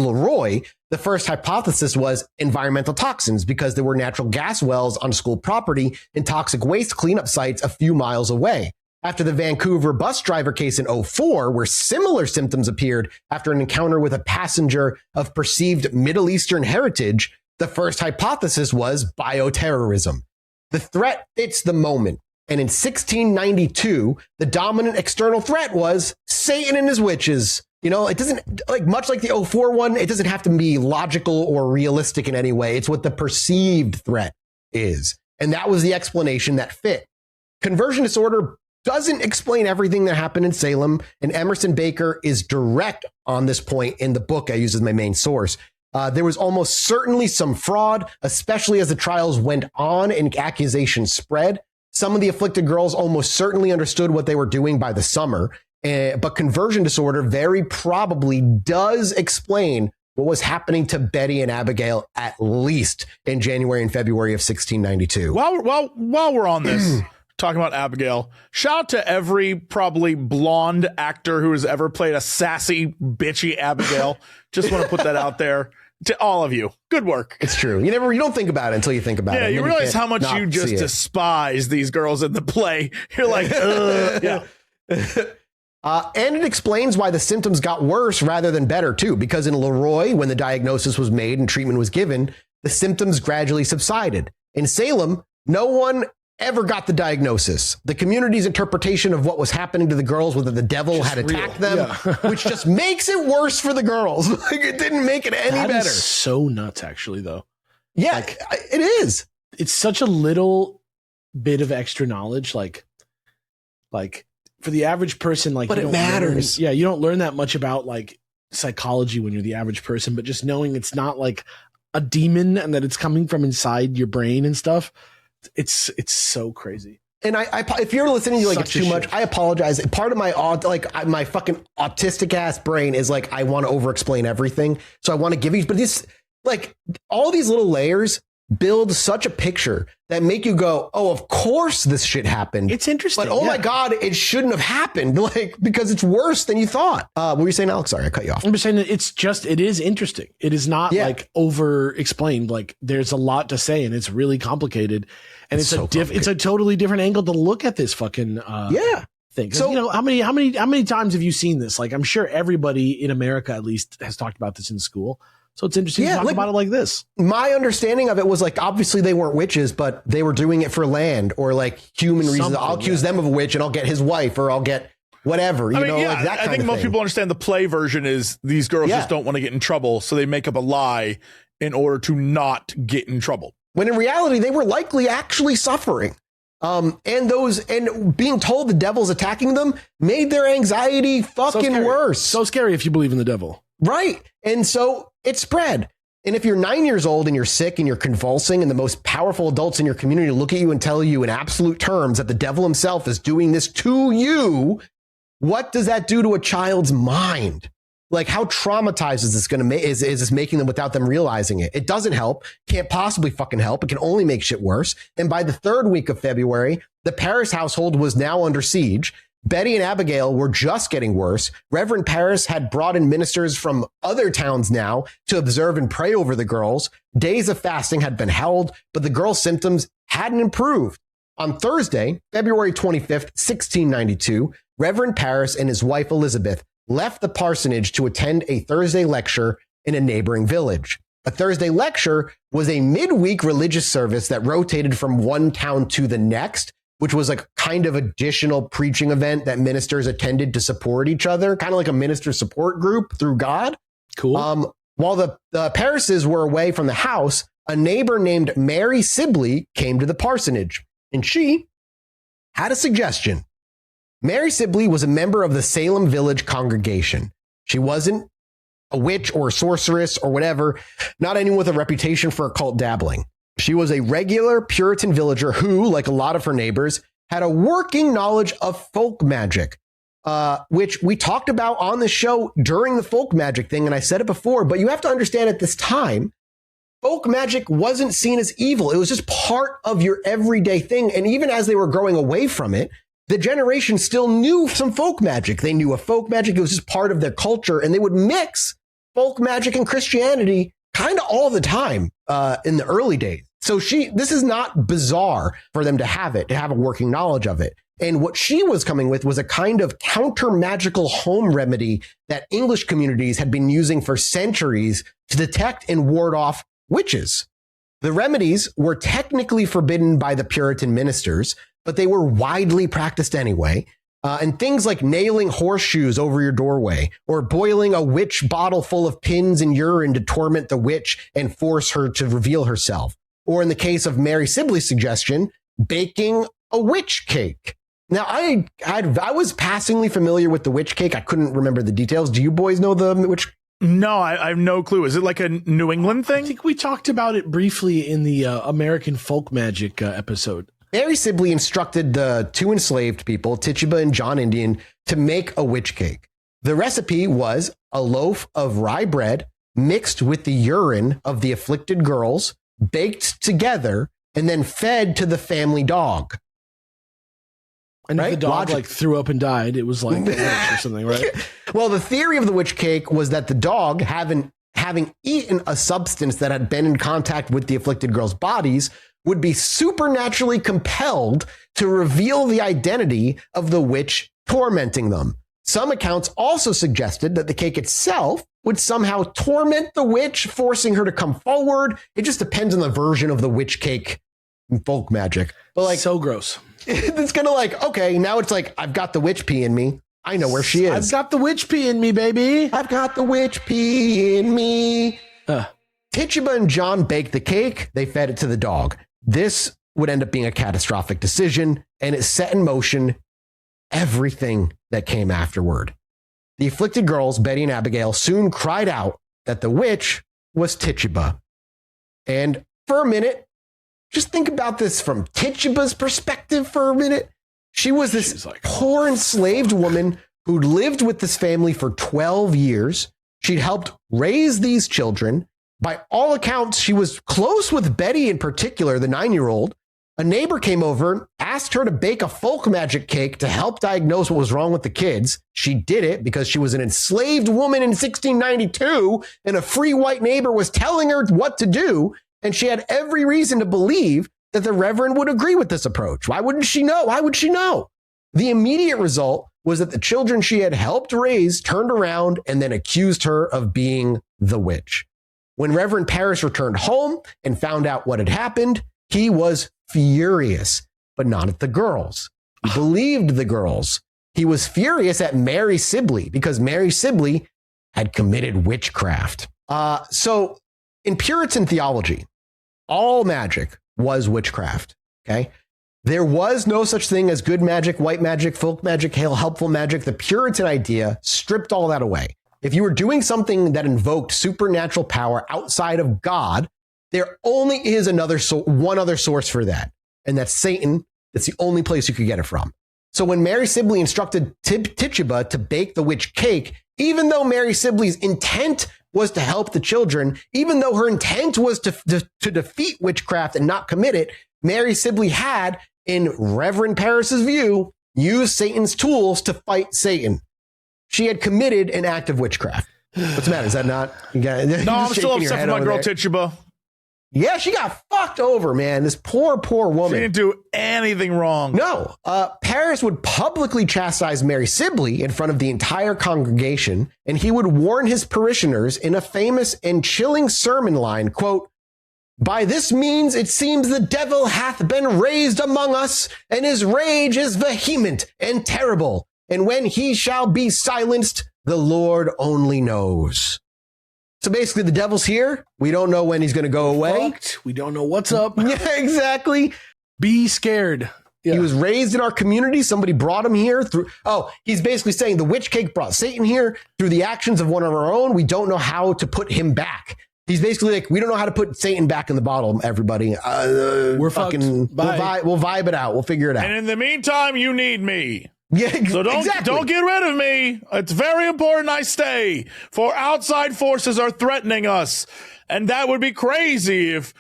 Leroy, the first hypothesis was environmental toxins because there were natural gas wells on school property and toxic waste cleanup sites a few miles away. After the Vancouver bus driver case in 2004, where similar symptoms appeared after an encounter with a passenger of perceived Middle Eastern heritage, the first hypothesis was bioterrorism. The threat fits the moment. And in 1692, the dominant external threat was Satan and his witches. You know, it doesn't, like, much like the 2004 one, it doesn't have to be logical or realistic in any way. It's what the perceived threat is. And that was the explanation that fit. Conversion disorder doesn't explain everything that happened in Salem, and Emerson Baker is direct on this point in the book I use as my main source. There was almost certainly some fraud, especially as the trials went on and accusations spread. Some of the afflicted girls almost certainly understood what they were doing by the summer, but conversion disorder very probably does explain what was happening to Betty and Abigail at least in January and February of 1692. While we're on this, talking about Abigail, shout out to every probably blonde actor who has ever played a sassy, bitchy Abigail. Just want to put that out there to all of you. Good work. It's true. You don't think about it until you think about it. Yeah, you realize how much you just despise these girls in the play. You're like, yeah. And it explains why the symptoms got worse rather than better, too, because in Leroy, when the diagnosis was made and treatment was given, the symptoms gradually subsided. In Salem, no one ever got the diagnosis. The community's interpretation of what was happening to the girls, whether the devil just had attacked them, which just makes it worse for the girls. Like, it didn't make it any better. That is so nuts, actually, though. Yeah, like, it is. It's such a little bit of extra knowledge, like for the average person, like, but it matters. You don't learn that much about like psychology when you're the average person, but just knowing it's not like a demon and that it's coming from inside your brain and stuff. It's so crazy. And I if you're listening to like it's too much, I apologize. Part of my my fucking autistic ass brain is like, I want to over explain everything. So I want to give you, but this, like, all these little layers build such a picture that make you go, oh, of course this shit happened. It's interesting. But my God, it shouldn't have happened. Like, because it's worse than you thought. What were you saying, Alex? Sorry, I cut you off. I'm just saying that it is interesting. It is not like over explained. Like, there's a lot to say and it's really complicated. And it's a totally different angle to look at this fucking thing. So, you know, how many times have you seen this? Like, I'm sure everybody in America at least has talked about this in school. So it's interesting to talk about it like this. My understanding of it was like, obviously they weren't witches, but they were doing it for land or like human reasons. I'll accuse them of a witch and I'll get his wife or I'll get whatever. Like that kind I think of most thing. people understand the play version is these girls just don't want to get in trouble. So they make up a lie in order to not get in trouble. When in reality, they were likely actually suffering. And being told the devil's attacking them made their anxiety fucking worse. So scary if you believe in the devil. Right. And so it spread. And if you're 9 years old and you're sick and you're convulsing and the most powerful adults in your community look at you and tell you in absolute terms that the devil himself is doing this to you, what does that do to a child's mind? Like, how traumatized is this going to make? Is this making them without them realizing it? It doesn't help. Can't possibly fucking help. It can only make shit worse. And by the third week of February, the Paris household was now under siege. Betty and Abigail were just getting worse. Reverend Paris had brought in ministers from other towns now to observe and pray over the girls. Days of fasting had been held, but the girls' symptoms hadn't improved. On Thursday, February 25th, 1692, Reverend Paris and his wife Elizabeth left the parsonage to attend a Thursday lecture in a neighboring village. A Thursday lecture was a midweek religious service that rotated from one town to the next, which was like kind of additional preaching event that ministers attended to support each other, kind of like a minister support group through God. Cool. While the Parises were away from the house, a neighbor named Mary Sibley came to the parsonage, and she had a suggestion. Mary Sibley was a member of the Salem Village congregation. She wasn't a witch or a sorceress or whatever, not anyone with a reputation for occult dabbling. She was a regular Puritan villager who, like a lot of her neighbors, had a working knowledge of folk magic, which we talked about on the show during the folk magic thing. And I said it before, but you have to understand at this time, folk magic wasn't seen as evil. It was just part of your everyday thing. And even as they were growing away from it, the generation still knew some folk magic. They knew a folk magic. It was just part of their culture. And they would mix folk magic and Christianity kind of all the time in the early days. So this is not bizarre for them to have a working knowledge of it. And what she was coming with was a kind of counter magical home remedy that English communities had been using for centuries to detect and ward off witches. The remedies were technically forbidden by the Puritan ministers, but they were widely practiced anyway. And things like nailing horseshoes over your doorway or boiling a witch bottle full of pins and urine to torment the witch and force her to reveal herself. Or in the case of Mary Sibley's suggestion, baking a witch cake. Now, I was passingly familiar with the witch cake. I couldn't remember the details. Do you boys know the witch? No, I have no clue. Is it like a New England thing? I think we talked about it briefly in the American folk magic episode. Mary Sibley instructed the two enslaved people, Tituba and John Indian, to make a witch cake. The recipe was a loaf of rye bread mixed with the urine of the afflicted girls, baked together, and then fed to the family dog. And if the dog threw up and died, it was like a witch or something, right? Well, the theory of the witch cake was that the dog, having eaten a substance that had been in contact with the afflicted girls' bodies, would be supernaturally compelled to reveal the identity of the witch tormenting them. Some accounts also suggested that the cake itself would somehow torment the witch, forcing her to come forward. It just depends on the version of the witch cake in folk magic. But so gross. It's kind of like, okay, now it's like, I've got the witch pee in me. I know where she is. I've got the witch pee in me, baby. I've got the witch pee in me. Tituba and John baked the cake. They fed it to the dog. This would end up being a catastrophic decision, and it set in motion everything that came afterward. The afflicted girls, Betty and Abigail, soon cried out that the witch was Tituba. And for a minute, just think about this from Tituba's perspective for a minute. She was this poor enslaved woman who'd lived with this family for 12 years. She'd helped raise these children. By all accounts, she was close with Betty in particular, the 9-year-old. A neighbor came over, asked her to bake a folk magic cake to help diagnose what was wrong with the kids. She did it because she was an enslaved woman in 1692, and a free white neighbor was telling her what to do. And she had every reason to believe that the Reverend would agree with this approach. Why wouldn't she know? Why would she know? The immediate result was that the children she had helped raise turned around and then accused her of being the witch. When Reverend Parris returned home and found out what had happened, he was furious, but not at the girls. He believed the girls. He was furious at Mary Sibley because Mary Sibley had committed witchcraft. So in Puritan theology, all magic was witchcraft, okay? There was no such thing as good magic, white magic, folk magic, helpful magic. The Puritan idea stripped all that away. If you were doing something that invoked supernatural power outside of God, there only is one other source for that, and that's Satan. That's the only place you could get it from. So when Mary Sibley instructed Tituba to bake the witch cake, even though Mary Sibley's intent was to help the children, even though her intent was to defeat witchcraft and not commit it, Mary Sibley had, in Reverend Parris's view, used Satan's tools to fight Satan. She had committed an act of witchcraft. What's the matter? Is that not? No, I'm still upset for my girl Tituba. Yeah, she got fucked over, man. This poor woman. She didn't do anything wrong. No. Parris would publicly chastise Mary Sibley in front of the entire congregation, and he would warn his parishioners in a famous and chilling sermon line, quote, "By this means it seems the devil hath been raised among us, and his rage is vehement and terrible. And when he shall be silenced, the Lord only knows." So basically, the devil's here. We don't know when he's going to go away. We don't know what's up. Yeah, exactly. Be scared. Yeah. He was raised in our community. Somebody brought him here through. Oh, he's basically saying the witch cake brought Satan here through the actions of one of our own. We don't know how to put him back. He's basically like, we don't know how to put Satan back in the bottle, everybody. We're fucking, we'll vibe it out. We'll figure it out. And in the meantime, you need me. Yeah, so don't get rid of me. It's very important I stay, for outside forces are threatening us. And that would be crazy if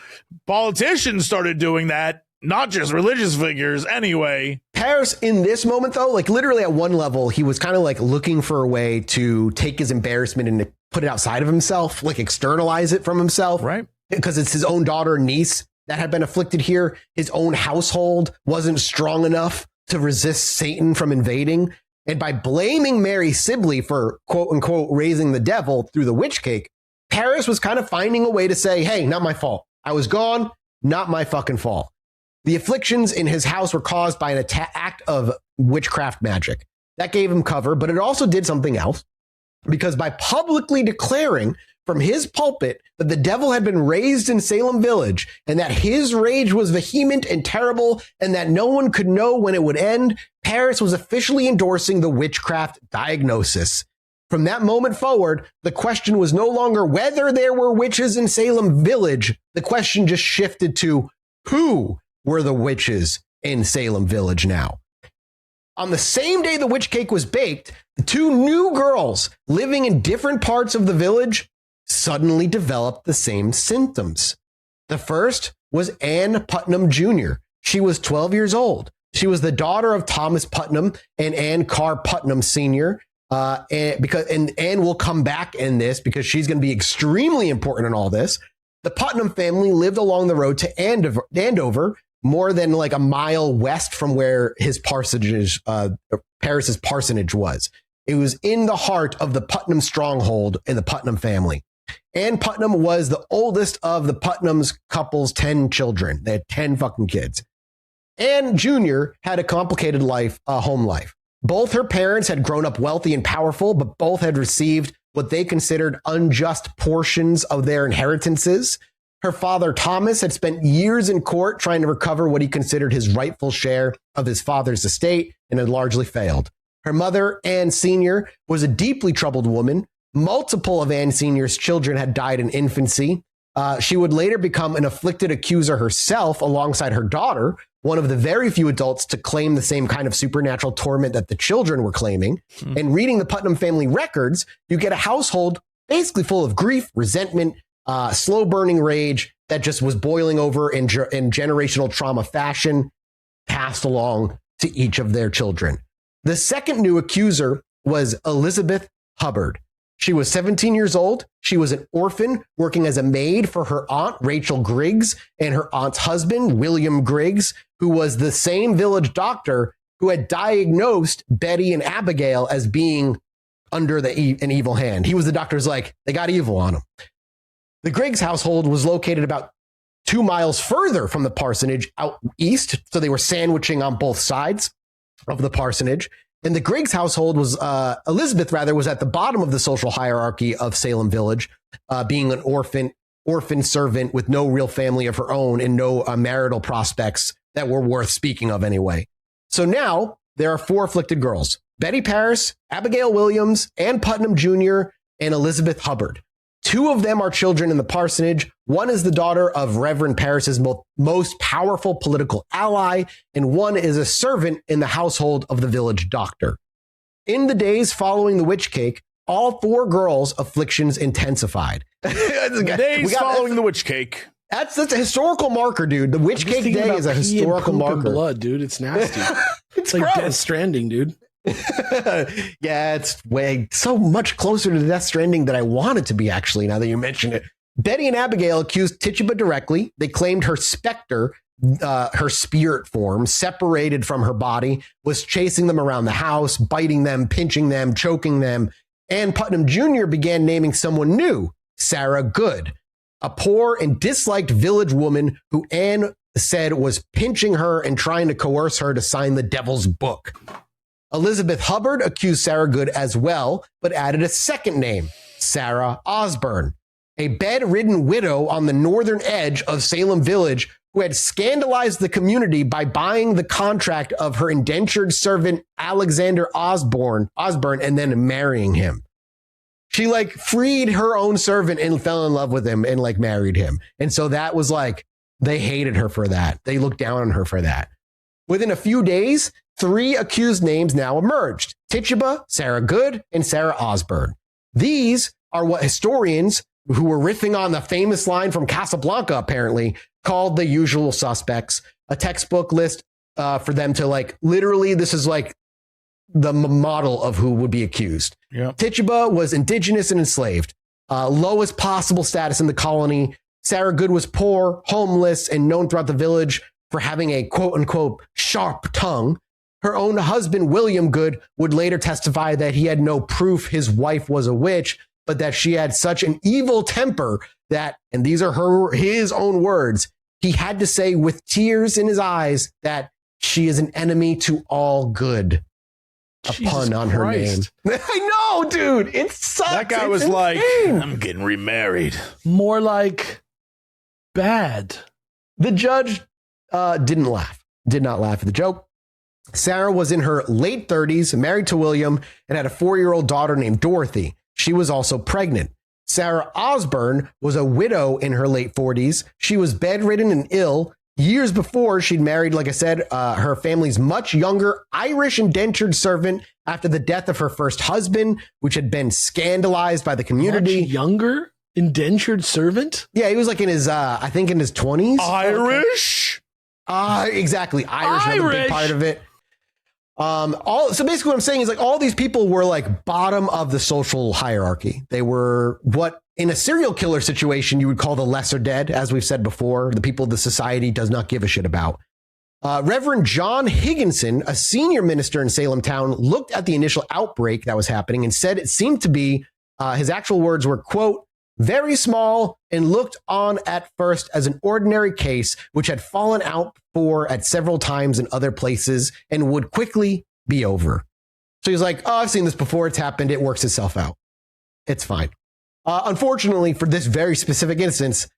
politicians started doing that. not just religious figures anyway. Paris in this moment, though, like literally at one level, he was kind of like looking for a way to take his embarrassment and to put it outside of himself, like externalize it from himself. Right. Because it's his own daughter and niece that had been afflicted here. His own household wasn't strong enough to resist Satan from invading. And by blaming Mary Sibley for quote unquote raising the devil through the witch cake, Paris was kind of finding a way to say, hey, not my fault. I was gone. Not my fucking fault. The afflictions in his house were caused by an act of witchcraft magic. That gave him cover, but it also did something else. Because by publicly declaring from his pulpit that the devil had been raised in Salem Village and that his rage was vehement and terrible and that no one could know when it would end, Paris was officially endorsing the witchcraft diagnosis. From that moment forward, the question was no longer whether there were witches in Salem Village. The question just shifted to who were the witches in Salem Village now. On the same day the witch cake was baked, the two new girls living in different parts of the village suddenly developed the same symptoms. The first was Ann Putnam Jr. She was 12 years old. She was the daughter of Thomas Putnam and Ann Carr Putnam Sr. And Ann will come back in this because she's going to be extremely important in all this. The Putnam family lived along the road to Andover, more than like a mile west from where his parsonage, Paris's parsonage was. It was in the heart of the Putnam stronghold in the Putnam family. Ann Putnam was the oldest of the Putnam's couple's 10 children. They had 10 fucking kids. Ann Jr. had a complicated life, home life. Both her parents had grown up wealthy and powerful, but both had received what they considered unjust portions of their inheritances. Her father, Thomas, had spent years in court trying to recover what he considered his rightful share of his father's estate and had largely failed. Her mother, Ann Sr., was a deeply troubled woman. Multiple of Ann Sr.'s children had died in infancy. She would later become an afflicted accuser herself alongside her daughter, one of the very few adults to claim the same kind of supernatural torment that the children were claiming. And reading the Putnam family records, you get a household basically full of grief, resentment, slow burning rage that just was boiling over in generational trauma fashion, passed along to each of their children. The second new accuser was Elizabeth Hubbard. She was 17 years old. She was an orphan working as a maid for her aunt, Rachel Griggs, and her aunt's husband, William Griggs, who was the same village doctor who had diagnosed Betty and Abigail as being under an evil hand. He was the doctor's like, they got evil on them. The Griggs household was located about 2 miles further from the parsonage out east, so they were sandwiching on both sides of the parsonage. And the Griggs household was, Elizabeth was at the bottom of the social hierarchy of Salem Village, being an orphan servant with no real family of her own and no marital prospects that were worth speaking of anyway. So now there are 4 afflicted girls: Betty Paris, Abigail Williams, Ann Putnam Jr., and Elizabeth Hubbard. 2 of them are children in the parsonage. One is the daughter of Reverend Paris's most powerful political ally, and one is a servant in the household of the village doctor. In the days following the witch cake, all 4 girls' afflictions intensified. The days following the witch cake. That's a historical marker, dude. The witch cake day is a historical marker. Blood, dude. It's nasty. It's like gross. Death Stranding, dude. Yeah, it's way so much closer to Death Stranding than I want it to be, actually, now that you mention it. Betty and Abigail accused Tituba directly. They claimed her specter, her spirit form, separated from her body, was chasing them around the house, biting them, pinching them, choking them. Ann Putnam Jr. began naming someone new, Sarah Good, a poor and disliked village woman who Ann said was pinching her and trying to coerce her to sign the devil's book. Elizabeth Hubbard accused Sarah Good as well, but added a second name, Sarah Osborne, a bedridden widow on the northern edge of Salem Village who had scandalized the community by buying the contract of her indentured servant Alexander Osborne and then marrying him. She freed her own servant and fell in love with him and married him. And so that was they hated her for that. They looked down on her for that. Within a few days, 3 accused names now emerged: Tituba, Sarah Good, and Sarah Osborne. These are what historians, who were riffing on the famous line from Casablanca, apparently, called the usual suspects. a textbook list for them to like, literally, this is like the model of who would be accused. Yep. Tituba was indigenous and enslaved, lowest possible status in the colony. Sarah Good was poor, homeless, and known throughout the village for having a quote unquote sharp tongue. Her own husband, William Good, would later testify that he had no proof his wife was a witch, but that she had such an evil temper that, and these are his own words, he had to say with tears in his eyes that she is an enemy to all good. A Jesus pun on her name. Christ. I know, dude. It sucks. That guy It's was like, insane. I'm getting remarried. More like bad. The judge did not laugh at the joke. Sarah was in her late 30s, married to William, and had a 4-year-old daughter named Dorothy. She was also pregnant. Sarah Osborne was a widow in her late 40s. She was bedridden and ill. Years before, she'd married, like I said, her family's much younger Irish indentured servant after the death of her first husband, which had been scandalized by the community. Much younger indentured servant? Yeah, he was like in his, I think in his 20s. Irish? Exactly. Irish. Another big part of it. So basically what I'm saying is like all these people were like bottom of the social hierarchy. They were what in a serial killer situation you would call the lesser dead, as we've said before, the people the society does not give a shit about. Reverend John Higginson, a senior minister in Salem town, looked at the initial outbreak that was happening and said it seemed to be, his actual words were, quote, very small and looked on at first as an ordinary case, which had fallen out at several times in other places and would quickly be over. So he's like, oh, I've seen this before. It's happened. It works itself out. It's fine. Unfortunately, for this very specific instance,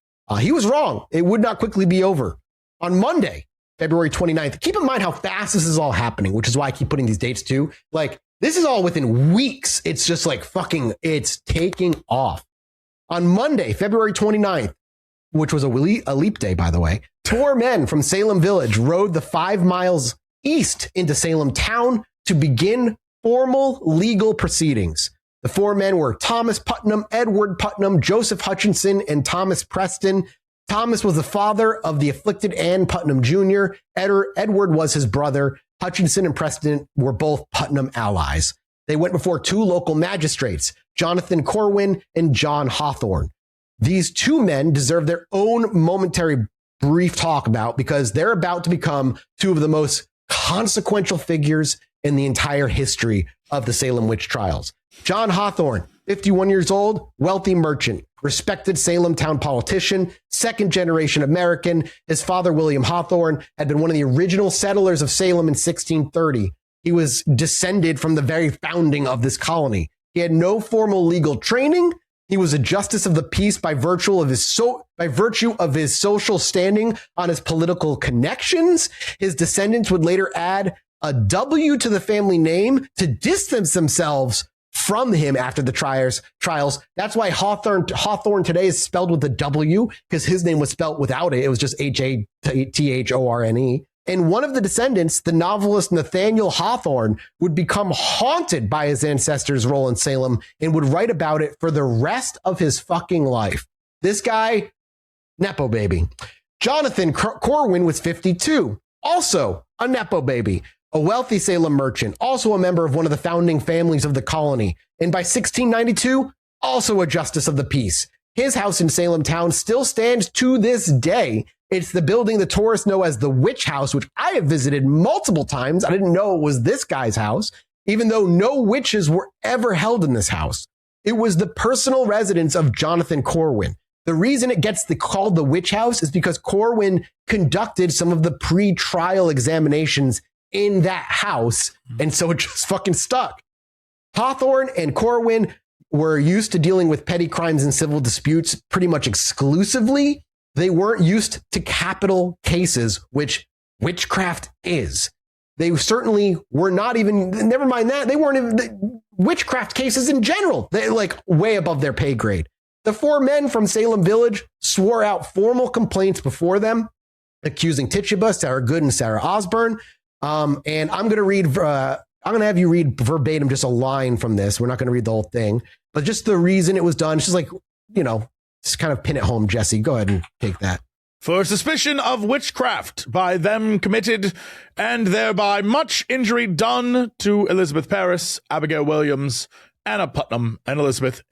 he was wrong. It would not quickly be over. On Monday, February 29th, keep in mind how fast this is all happening, which is why I keep putting these dates too. Like, this is all within weeks. It's just like it's taking off. On Monday, February 29th, which was a leap day, by the way, 4 men from Salem Village rode the 5 miles east into Salem town to begin formal legal proceedings. The 4 men were Thomas Putnam, Edward Putnam, Joseph Hutchinson, and Thomas Preston. Thomas was the father of the afflicted Ann Putnam Jr. Edward was his brother. Hutchinson and Preston were both Putnam allies. They went before 2 local magistrates, Jonathan Corwin and John Hawthorne. These 2 men deserve their own momentary brief talk about because they're about to become 2 of the most consequential figures in the entire history of the Salem Witch Trials. John Hawthorne, 51 years old, wealthy merchant, respected Salem town politician, 2nd-generation American. His father, William Hawthorne, had been one of the original settlers of Salem in 1630. He was descended from the very founding of this colony. He had no formal legal training. He was a justice of the peace by virtue of his social standing on his political connections. His descendants would later add a W to the family name to distance themselves from him after the trials. That's why Hawthorne today is spelled with a W, because his name was spelled without it. It was just Hathorne. And one of the descendants, the novelist Nathaniel Hawthorne, would become haunted by his ancestors' role in Salem and would write about it for the rest of his fucking life. This guy, Nepo baby. Jonathan Corwin was 52, also a Nepo baby, a wealthy Salem merchant, also a member of one of the founding families of the colony. And by 1692, also a justice of the peace. His house in Salem town still stands to this day. It's the building the tourists know as the Witch House, which I have visited multiple times. I didn't know it was this guy's house, even though no witches were ever held in this house. It was the personal residence of Jonathan Corwin. The reason it gets called the Witch House is because Corwin conducted some of the pre-trial examinations in that house, and so it just fucking stuck. Hawthorne and Corwin were used to dealing with petty crimes and civil disputes pretty much exclusively. They weren't used to capital cases, which witchcraft is. They certainly were not even, never mind that, they weren't even witchcraft cases in general. They're like way above their pay grade. The 4 men from Salem Village swore out formal complaints before them, accusing Tituba, Sarah Good, and Sarah Osborne. And I'm going to have you read verbatim just a line from this. We're not going to read the whole thing, but just the reason it was done. It's just like, just kind of pin it home, Jesse. Go ahead and take that. for suspicion of witchcraft by them committed, and thereby much injury done to Elizabeth Parris, Abigail Williams, Anna Putnam, and Elizabeth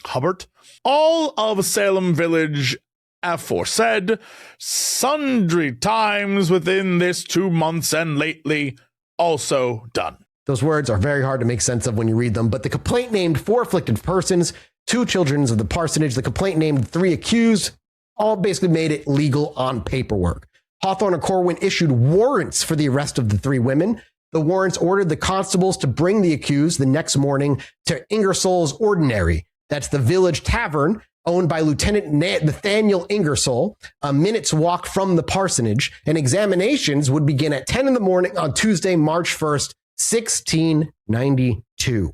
Hubbard, all of Salem Village aforesaid, sundry times within this 2 months and lately also done. Those words are very hard to make sense of when you read them, but the complaint named 4 afflicted persons, 2 children of the parsonage. The complaint named 3 accused, all basically made it legal on paperwork. Hawthorne and Corwin issued warrants for the arrest of the 3 women. The warrants ordered the constables to bring the accused the next morning to Ingersoll's Ordinary. That's the village tavern owned by Lieutenant Nathaniel Ingersoll, a minute's walk from the parsonage, and examinations would begin at 10 in the morning on Tuesday, March 1st, 1692.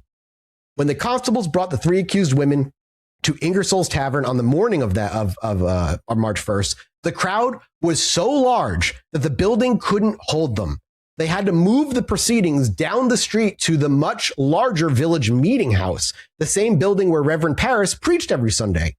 When the constables brought the 3 accused women to Ingersoll's tavern on the morning of March 1st, the crowd was so large that the building couldn't hold them. They had to move the proceedings down the street to the much larger village meeting house, the same building where Reverend Parris preached every Sunday.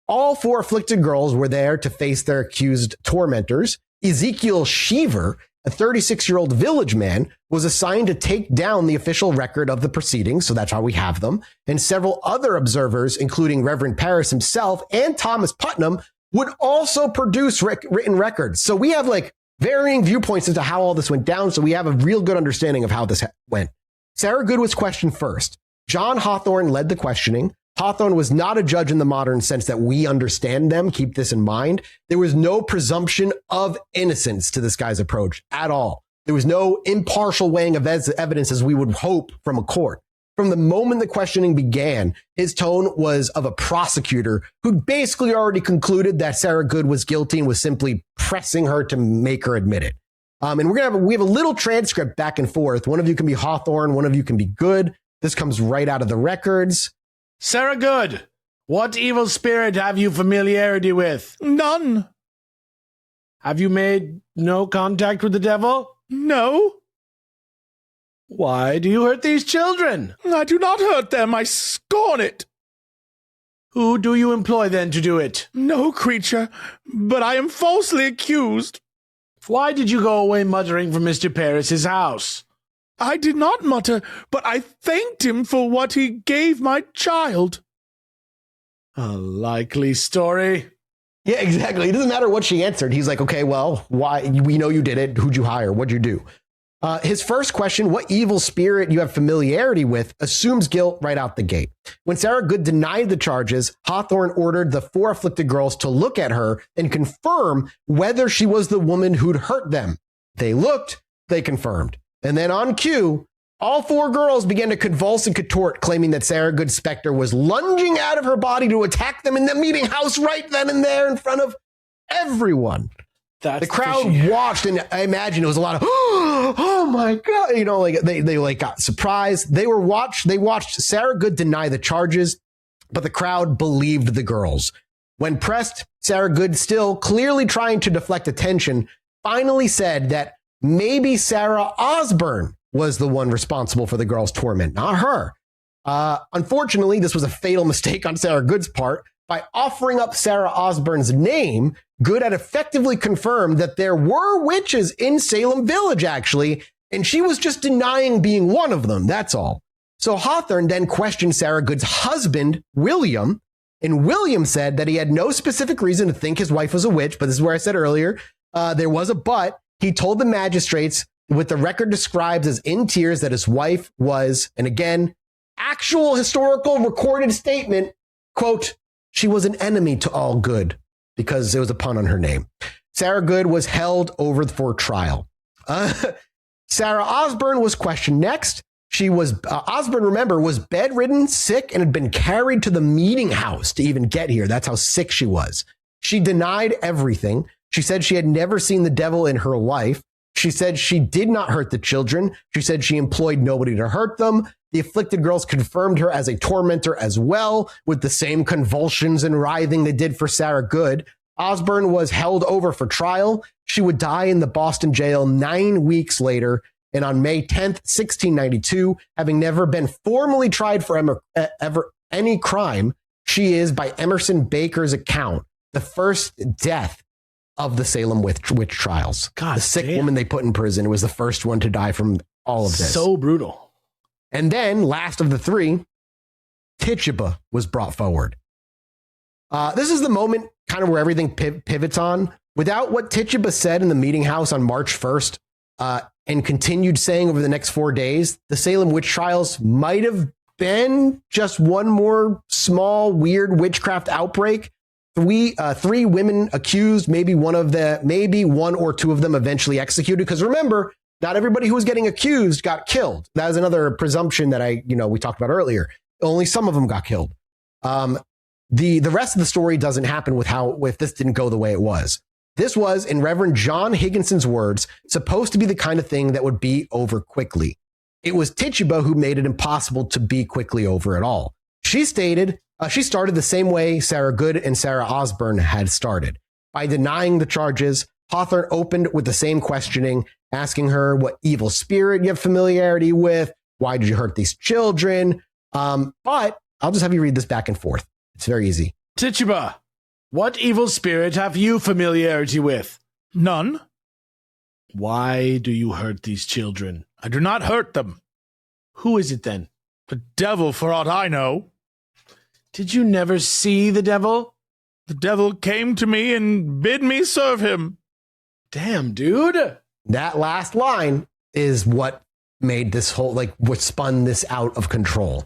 All 4 afflicted girls were there to face their accused tormentors. Ezekiel Sheaver, a 36-year-old village man, was assigned to take down the official record of the proceedings, so that's how we have them, and several other observers, including Reverend Parris himself and Thomas Putnam, would also produce written records. So we have like varying viewpoints as to how all this went down, so we have a real good understanding of how this went. Sarah Good was questioned first. John Hawthorne led the questioning. Hawthorne was not a judge in the modern sense that we understand them. Keep this in mind. There was no presumption of innocence to this guy's approach at all. There was no impartial weighing of evidence as we would hope from a court. From the moment the questioning began, his tone was of a prosecutor who basically already concluded that Sarah Good was guilty and was simply pressing her to make her admit it. And we have a little transcript back and forth. One of you can be Hawthorne, one of you can be Good. This comes right out of the records. Sarah Good, what evil spirit have you familiarity with? None. Have you made no contact with the devil? No. Why do you hurt these children? I do not hurt them. I scorn it. Who do you employ then to do it? No creature, but I am falsely accused. Why did you go away muttering from Mr. Parris's house? I did not mutter, but I thanked him for what he gave my child. A likely story. Yeah, exactly. It doesn't matter what she answered. He's like, okay, well, why? We know you did it. Who'd you hire? What'd you do? His first question, what evil spirit you have familiarity with, assumes guilt right out the gate. When Sarah Good denied the charges, Hawthorne ordered the 4 afflicted girls to look at her and confirm whether she was the woman who'd hurt them. They looked, they confirmed. And then on cue, all 4 girls began to convulse and contort, claiming that Sarah Good's specter was lunging out of her body to attack them in the meeting house right then and there in front of everyone. That's the crowd fishy. watched, and I imagine it was a lot of, oh my God, you know, like they like got surprised. They watched Sarah Good deny the charges, but the crowd believed the girls. When pressed, Sarah Good, still clearly trying to deflect attention, finally said that maybe Sarah Osborne was the one responsible for the girls' torment, not her. Unfortunately, this was a fatal mistake on Sarah Good's part. By offering up Sarah Osborne's name, Good had effectively confirmed that there were witches in Salem Village, actually, and she was just denying being one of them, that's all. So Hawthorne then questioned Sarah Good's husband, William, and William said that he had no specific reason to think his wife was a witch, but this is where I said earlier, there was a but. He told the magistrates, what the record describes as in tears, that his wife was, and again, actual historical recorded statement, quote, she was an enemy to all good, because it was a pun on her name. Sarah Good was held over for trial. Sarah Osborne was questioned next. She was, Osborne, remember, was bedridden, sick, and had been carried to the meeting house to even get here. That's how sick she was. She denied everything. She said she had never seen the devil in her life. She said she did not hurt the children. She said she employed nobody to hurt them. The afflicted girls confirmed her as a tormentor as well, with the same convulsions and writhing they did for Sarah Good. Osborne was held over for trial. She would die in the Boston jail 9 weeks later. And on May 10th, 1692, having never been formally tried for ever any crime, she is, by Emerson Baker's account, the first death of the Salem Witch Trials. God the sick damn. woman they put in prison was the first one to die from all of this. So brutal. And then, last of the three, Tituba was brought forward. This is the moment kind of where everything pivots on. Without what Tituba said in the meeting house on March 1st and continued saying over the next 4 days, the Salem Witch Trials might have been just one more small, weird witchcraft outbreak. Three women accused, maybe one or two of them eventually executed. Because remember, not everybody who was getting accused got killed. That was another presumption that we talked about earlier. Only some of them got killed. The rest of the story doesn't happen if this didn't go the way it was. This was, in Reverend John Higginson's words, supposed to be the kind of thing that would be over quickly. It was Tituba who made it impossible to be quickly over at all. She stated she started the same way Sarah Good and Sarah Osborne had started, by denying the charges. Hawthorne opened with the same questioning, asking her what evil spirit you have familiarity with. Why did you hurt these children? But I'll just have you read this back and forth. It's very easy. Tituba, what evil spirit have you familiarity with? None. Why do you hurt these children? I do not hurt them. Who is it then? The devil, for aught I know. Did you never see the devil? The devil came to me and bid me serve him. Damn, dude. That last line is what made this whole, what spun this out of control.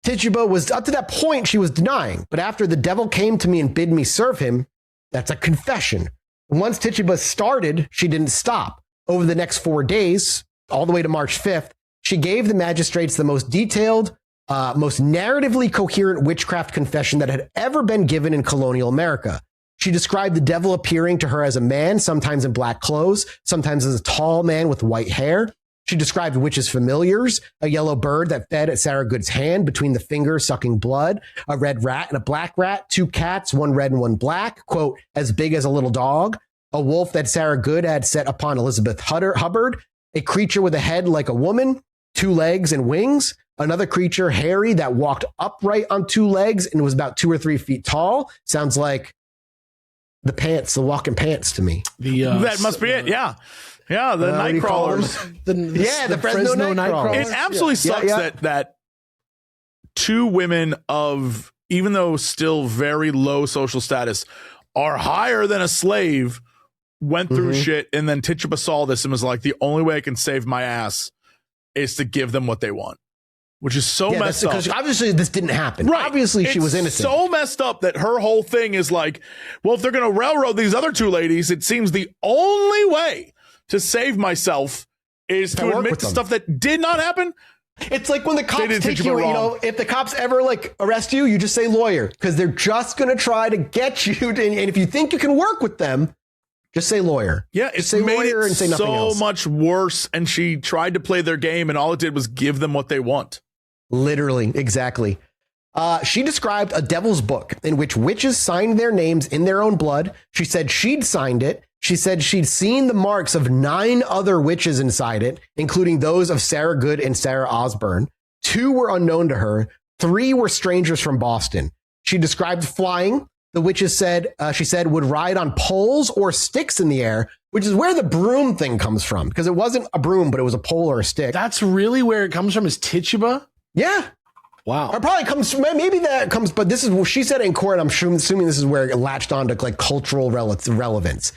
Tituba was, up to that point, she was denying. But after the devil came to me and bid me serve him, that's a confession. And once Tituba started, she didn't stop. Over the next 4 days, all the way to March 5th, she gave the magistrates the most detailed, most narratively coherent witchcraft confession that had ever been given in colonial America. She described the devil appearing to her as a man, sometimes in black clothes, sometimes as a tall man with white hair. She described witches' familiars, a yellow bird that fed at Sarah Good's hand between the fingers, sucking blood, a red rat and a black rat, 2 cats, one red and one black, quote, as big as a little dog, a wolf that Sarah Good had set upon Elizabeth Hubbard, a creature with a head like a woman, 2 legs and wings, another creature, hairy, that walked upright on 2 legs and was about 2 or 3 feet tall. Sounds like the walking pants to me. That must be it, yeah. Yeah, the night crawlers. The Fresno night crawlers. It absolutely sucks that 2 women of, even though still very low social status, are higher than a slave, went through shit, and then Tituba saw this and was like, the only way I can save my ass is to give them what they want. Which is so messed up. Because obviously this didn't happen. Right. Obviously she was innocent. So messed up that her whole thing is like, well, if they're going to railroad these other 2 ladies, it seems the only way to save myself is to admit to stuff that did not happen. It's like when the cops take you, if the cops ever arrest you, you just say lawyer, because they're just going to try to get you. And if you think you can work with them, just say lawyer. Yeah, it's say lawyer and say nothing else. So much worse. And she tried to play their game, and all it did was give them what they want. Literally, exactly. She described a devil's book in which witches signed their names in their own blood. She said she'd signed it. She said she'd seen the marks of 9 other witches inside it, including those of Sarah Good and Sarah Osborne. 2 were unknown to her. 3 were strangers from Boston. She described flying. The witches said, she said, would ride on poles or sticks in the air, which is where the broom thing comes from, because it wasn't a broom, but it was a pole or a stick. That's really where it comes from, is Tituba? Yeah. Wow. It probably comes, maybe that comes, but this is what she said in court. I'm assuming this is where it latched on to cultural relevance.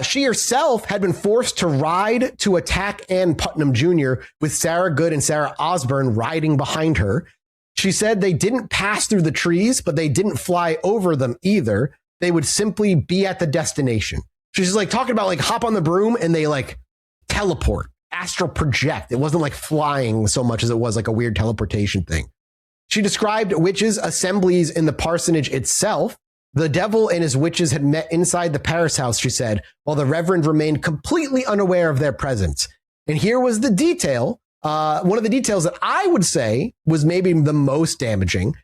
She herself had been forced to ride to attack Ann Putnam Jr. with Sarah Good and Sarah Osborne riding behind her. She said they didn't pass through the trees, but they didn't fly over them either. They would simply be at the destination. She's talking about hop on the broom and they teleport, astral project. It wasn't flying so much as it was a weird teleportation thing. She described witches' assemblies in the parsonage itself. The devil and his witches had met inside the Paris house, she said, while the Reverend remained completely unaware of their presence. And here was the detail. One of the details that I would say was maybe the most damaging.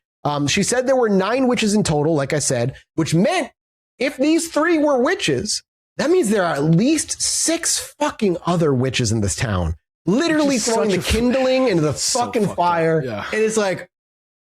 She said there were 9 witches in total, like I said, which meant if these 3 were witches, that means there are at least 6 fucking other witches in this town, literally throwing the kindling into the fucking fire. Yeah. And it's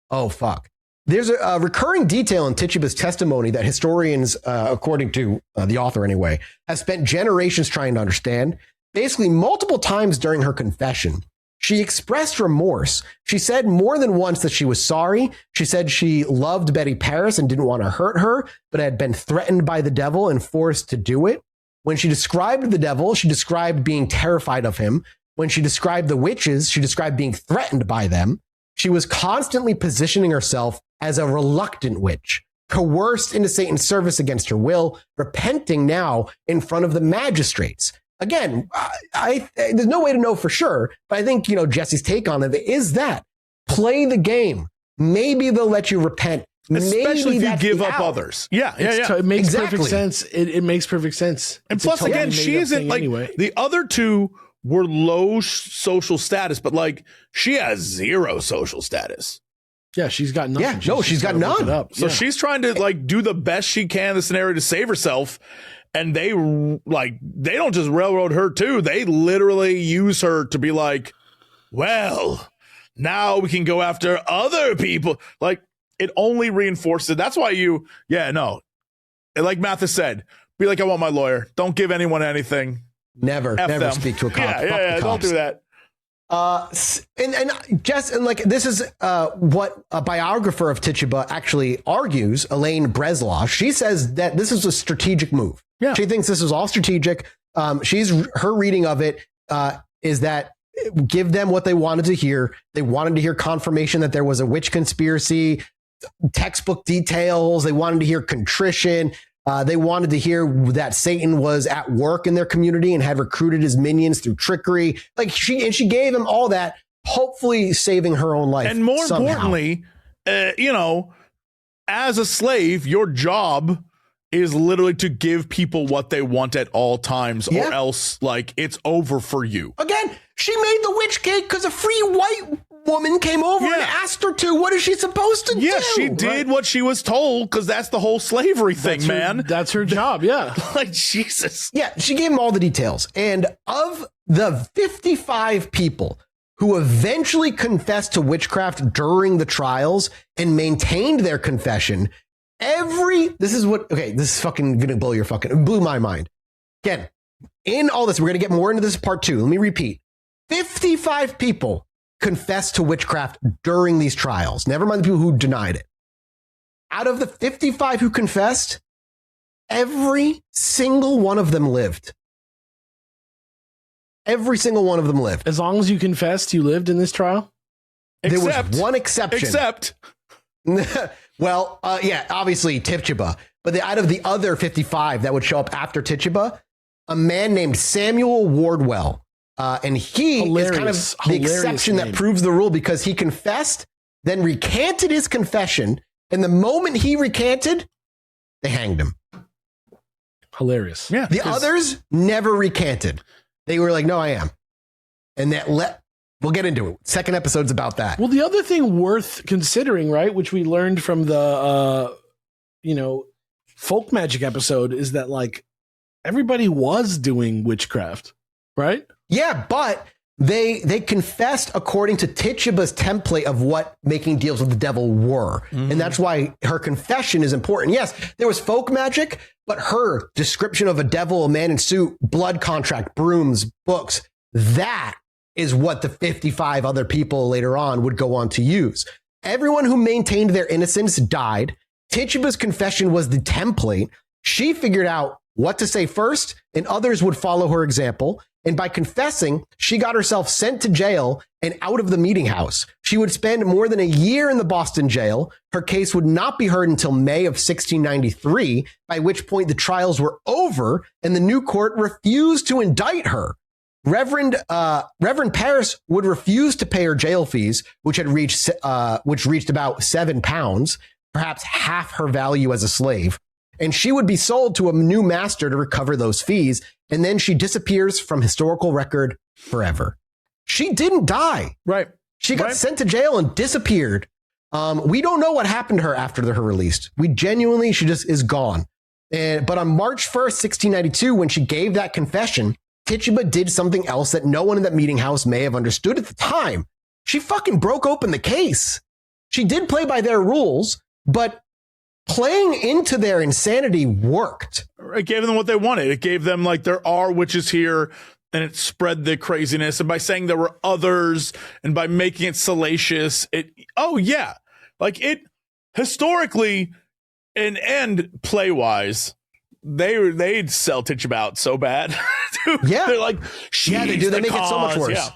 oh, fuck. There's a recurring detail in Tituba's testimony that historians, according to the author anyway, have spent generations trying to understand. Basically, multiple times during her confession, she expressed remorse. She said more than once that she was sorry. She said she loved Betty Paris and didn't want to hurt her, but had been threatened by the devil and forced to do it. When she described the devil, she described being terrified of him. When she described the witches, she described being threatened by them. She was constantly positioning herself as a reluctant witch, coerced into Satan's service against her will, repenting now in front of the magistrates. Again, there's no way to know for sure, but I think, Jesse's take on it is that play the game. Maybe they'll let you repent. Especially Maybe if you give up out. others. Yeah. It makes Exactly. perfect sense. It makes perfect sense. And It's a plus, totally again, she made-up isn't thing like anyway. the other two were low social status, but like she has zero social status. Yeah, she's got nothing. Yeah, no, she's got gotta look none. it up. So Yeah. she's trying to like do the best she can in the scenario to save herself. And they don't just railroad her too. They literally use her to be like, well, now we can go after other people. Like it only reinforces it. That's why like Mathas said, be like, I want my lawyer. Don't give anyone anything. Never F them. speak to a cop. Yeah, Fuck the don't cops. do that. This is what a biographer of Tituba actually argues, Elaine Breslaw. She says that this is a strategic move. Yeah. She thinks this is all strategic. Her reading of it is that give them what they wanted to hear. They wanted to hear confirmation that there was a witch conspiracy, textbook details. They wanted to hear contrition. They wanted to hear that Satan was at work in their community and had recruited his minions through trickery. She gave him all that, hopefully saving her own life. And more somehow. importantly, as a slave, your job is literally to give people what they want at all times, or else like it's over for you. Again, she made the witch cake because a free white woman came over and asked her to. What is she supposed to do? Yeah, she did what she was told because that's the whole slavery thing, man. That's her job. Yeah. Like, Jesus. Yeah, she gave him all the details. And of the 55 people who eventually confessed to witchcraft during the trials and maintained their confession, this is fucking gonna blow it blew my mind. Again, in all this, we're gonna get more into this part 2. Let me repeat. 55 people confessed to witchcraft during these trials. Never mind the people who denied it. Out of the 55 who confessed, every single one of them lived. Every single one of them lived. As long as you confessed, you lived in this trial? There was one exception. Except. Well, obviously Tituba. But out of the other 55 that would show up after Tituba, a man named Samuel Wardwell. And he is kind of the exception that proves the rule because he confessed, then recanted his confession. And the moment he recanted, they hanged him. Hilarious. Yeah. The others never recanted. They were like, no, I am. And we'll get into it. Second episode's about that. Well, the other thing worth considering, right, which we learned from the, folk magic episode is that like everybody was doing witchcraft, right? Yeah, but they confessed according to Tituba's template of what making deals with the devil were. And that's why her confession is important. Yes, there was folk magic, but her description of a devil, a man in suit, blood contract, brooms, books, that is what the 55 other people later on would go on to use. Everyone who maintained their innocence died. Tituba's confession was the template. She figured out what to say first, and others would follow her example. And by confessing, she got herself sent to jail and out of the meeting house. She would spend more than a year in the Boston jail. Her case would not be heard until May of 1693, by which point the trials were over and the new court refused to indict her. Reverend Paris would refuse to pay her jail fees, which reached about £7, perhaps half her value as a slave. And she would be sold to a new master to recover those fees. And then she disappears from historical record forever. She didn't die. Right. She got sent to jail and disappeared. We don't know what happened to her after her released. She just is gone. But on March 1st, 1692, when she gave that confession, Tituba did something else that no one in that meeting house may have understood at the time. She fucking broke open the case. She did play by their rules, but playing into their insanity worked. It gave them what they wanted. It gave them like there are witches here, and it spread the craziness. And by saying there were others and by making it salacious, like it historically and play wise, they'd sell Tituba out so bad. Dude, Yeah, they're like, they do. They make it so much worse.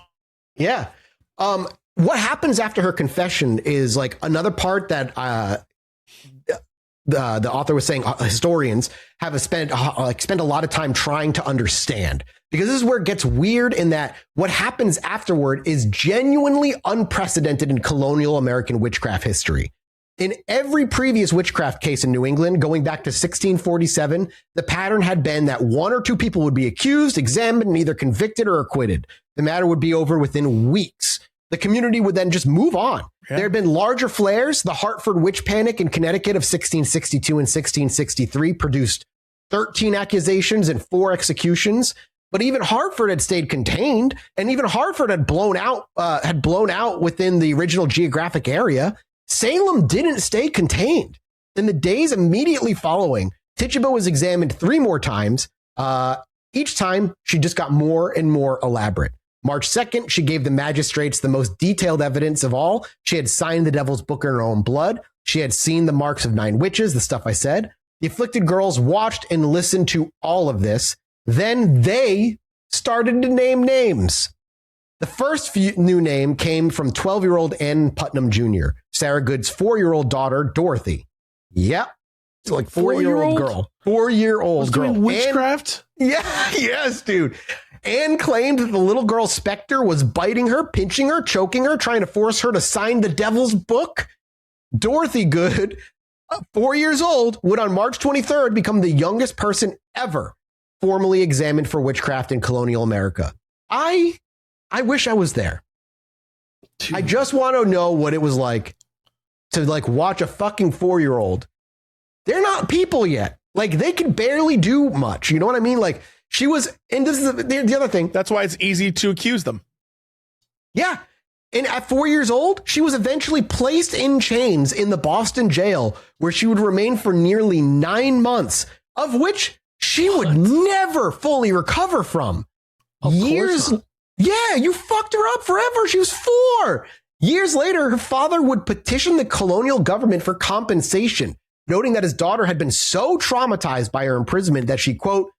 Yeah. What happens after her confession is like another part that the author was saying historians have spent a lot of time trying to understand, because this is where it gets weird in that what happens afterward is genuinely unprecedented in colonial American witchcraft history. In every previous witchcraft case in New England, going back to 1647, the pattern had been that one or two people would be accused, examined, and either convicted or acquitted. The matter would be over within weeks. The community would then just move on. Yeah. There had been larger flares. The Hartford witch panic in Connecticut of 1662 and 1663 produced 13 accusations and 4 executions. But even Hartford had stayed contained, and even Hartford had blown out within the original geographic area. Salem didn't stay contained. In the days immediately following, Tituba was examined 3 more times. Each time, she just got more and more elaborate. March 2nd, she gave the magistrates the most detailed evidence of all. She had signed the devil's book in her own blood. She had seen the marks of 9 witches, the stuff I said. The afflicted girls watched and listened to all of this. Then they started to name names. The first new name came from 12-year-old Ann Putnam Jr., Sarah Good's 4-year-old daughter, Dorothy. Yep. It's like 4-year-old girl. 4-year-old girl. Doing witchcraft? Yes, dude. Anne claimed that the little girl's specter was biting her, pinching her, choking her, trying to force her to sign the devil's book. Dorothy Good, 4 years old, would on March 23rd become the youngest person ever formally examined for witchcraft in colonial America. I wish I was there. Dude. I just want to know what it was like to watch a fucking 4-year-old. They're not people yet. Like, they could barely do much. You know what I mean? Like, she was, and this is the other thing. That's why it's easy to accuse them. Yeah. And at 4 years old, she was eventually placed in chains in the Boston jail, where she would remain for nearly 9 months, of which she would never fully recover from. Years. Yeah, you fucked her up forever. She was 4. Years later, her father would petition the colonial government for compensation, noting that his daughter had been so traumatized by her imprisonment that she, quote,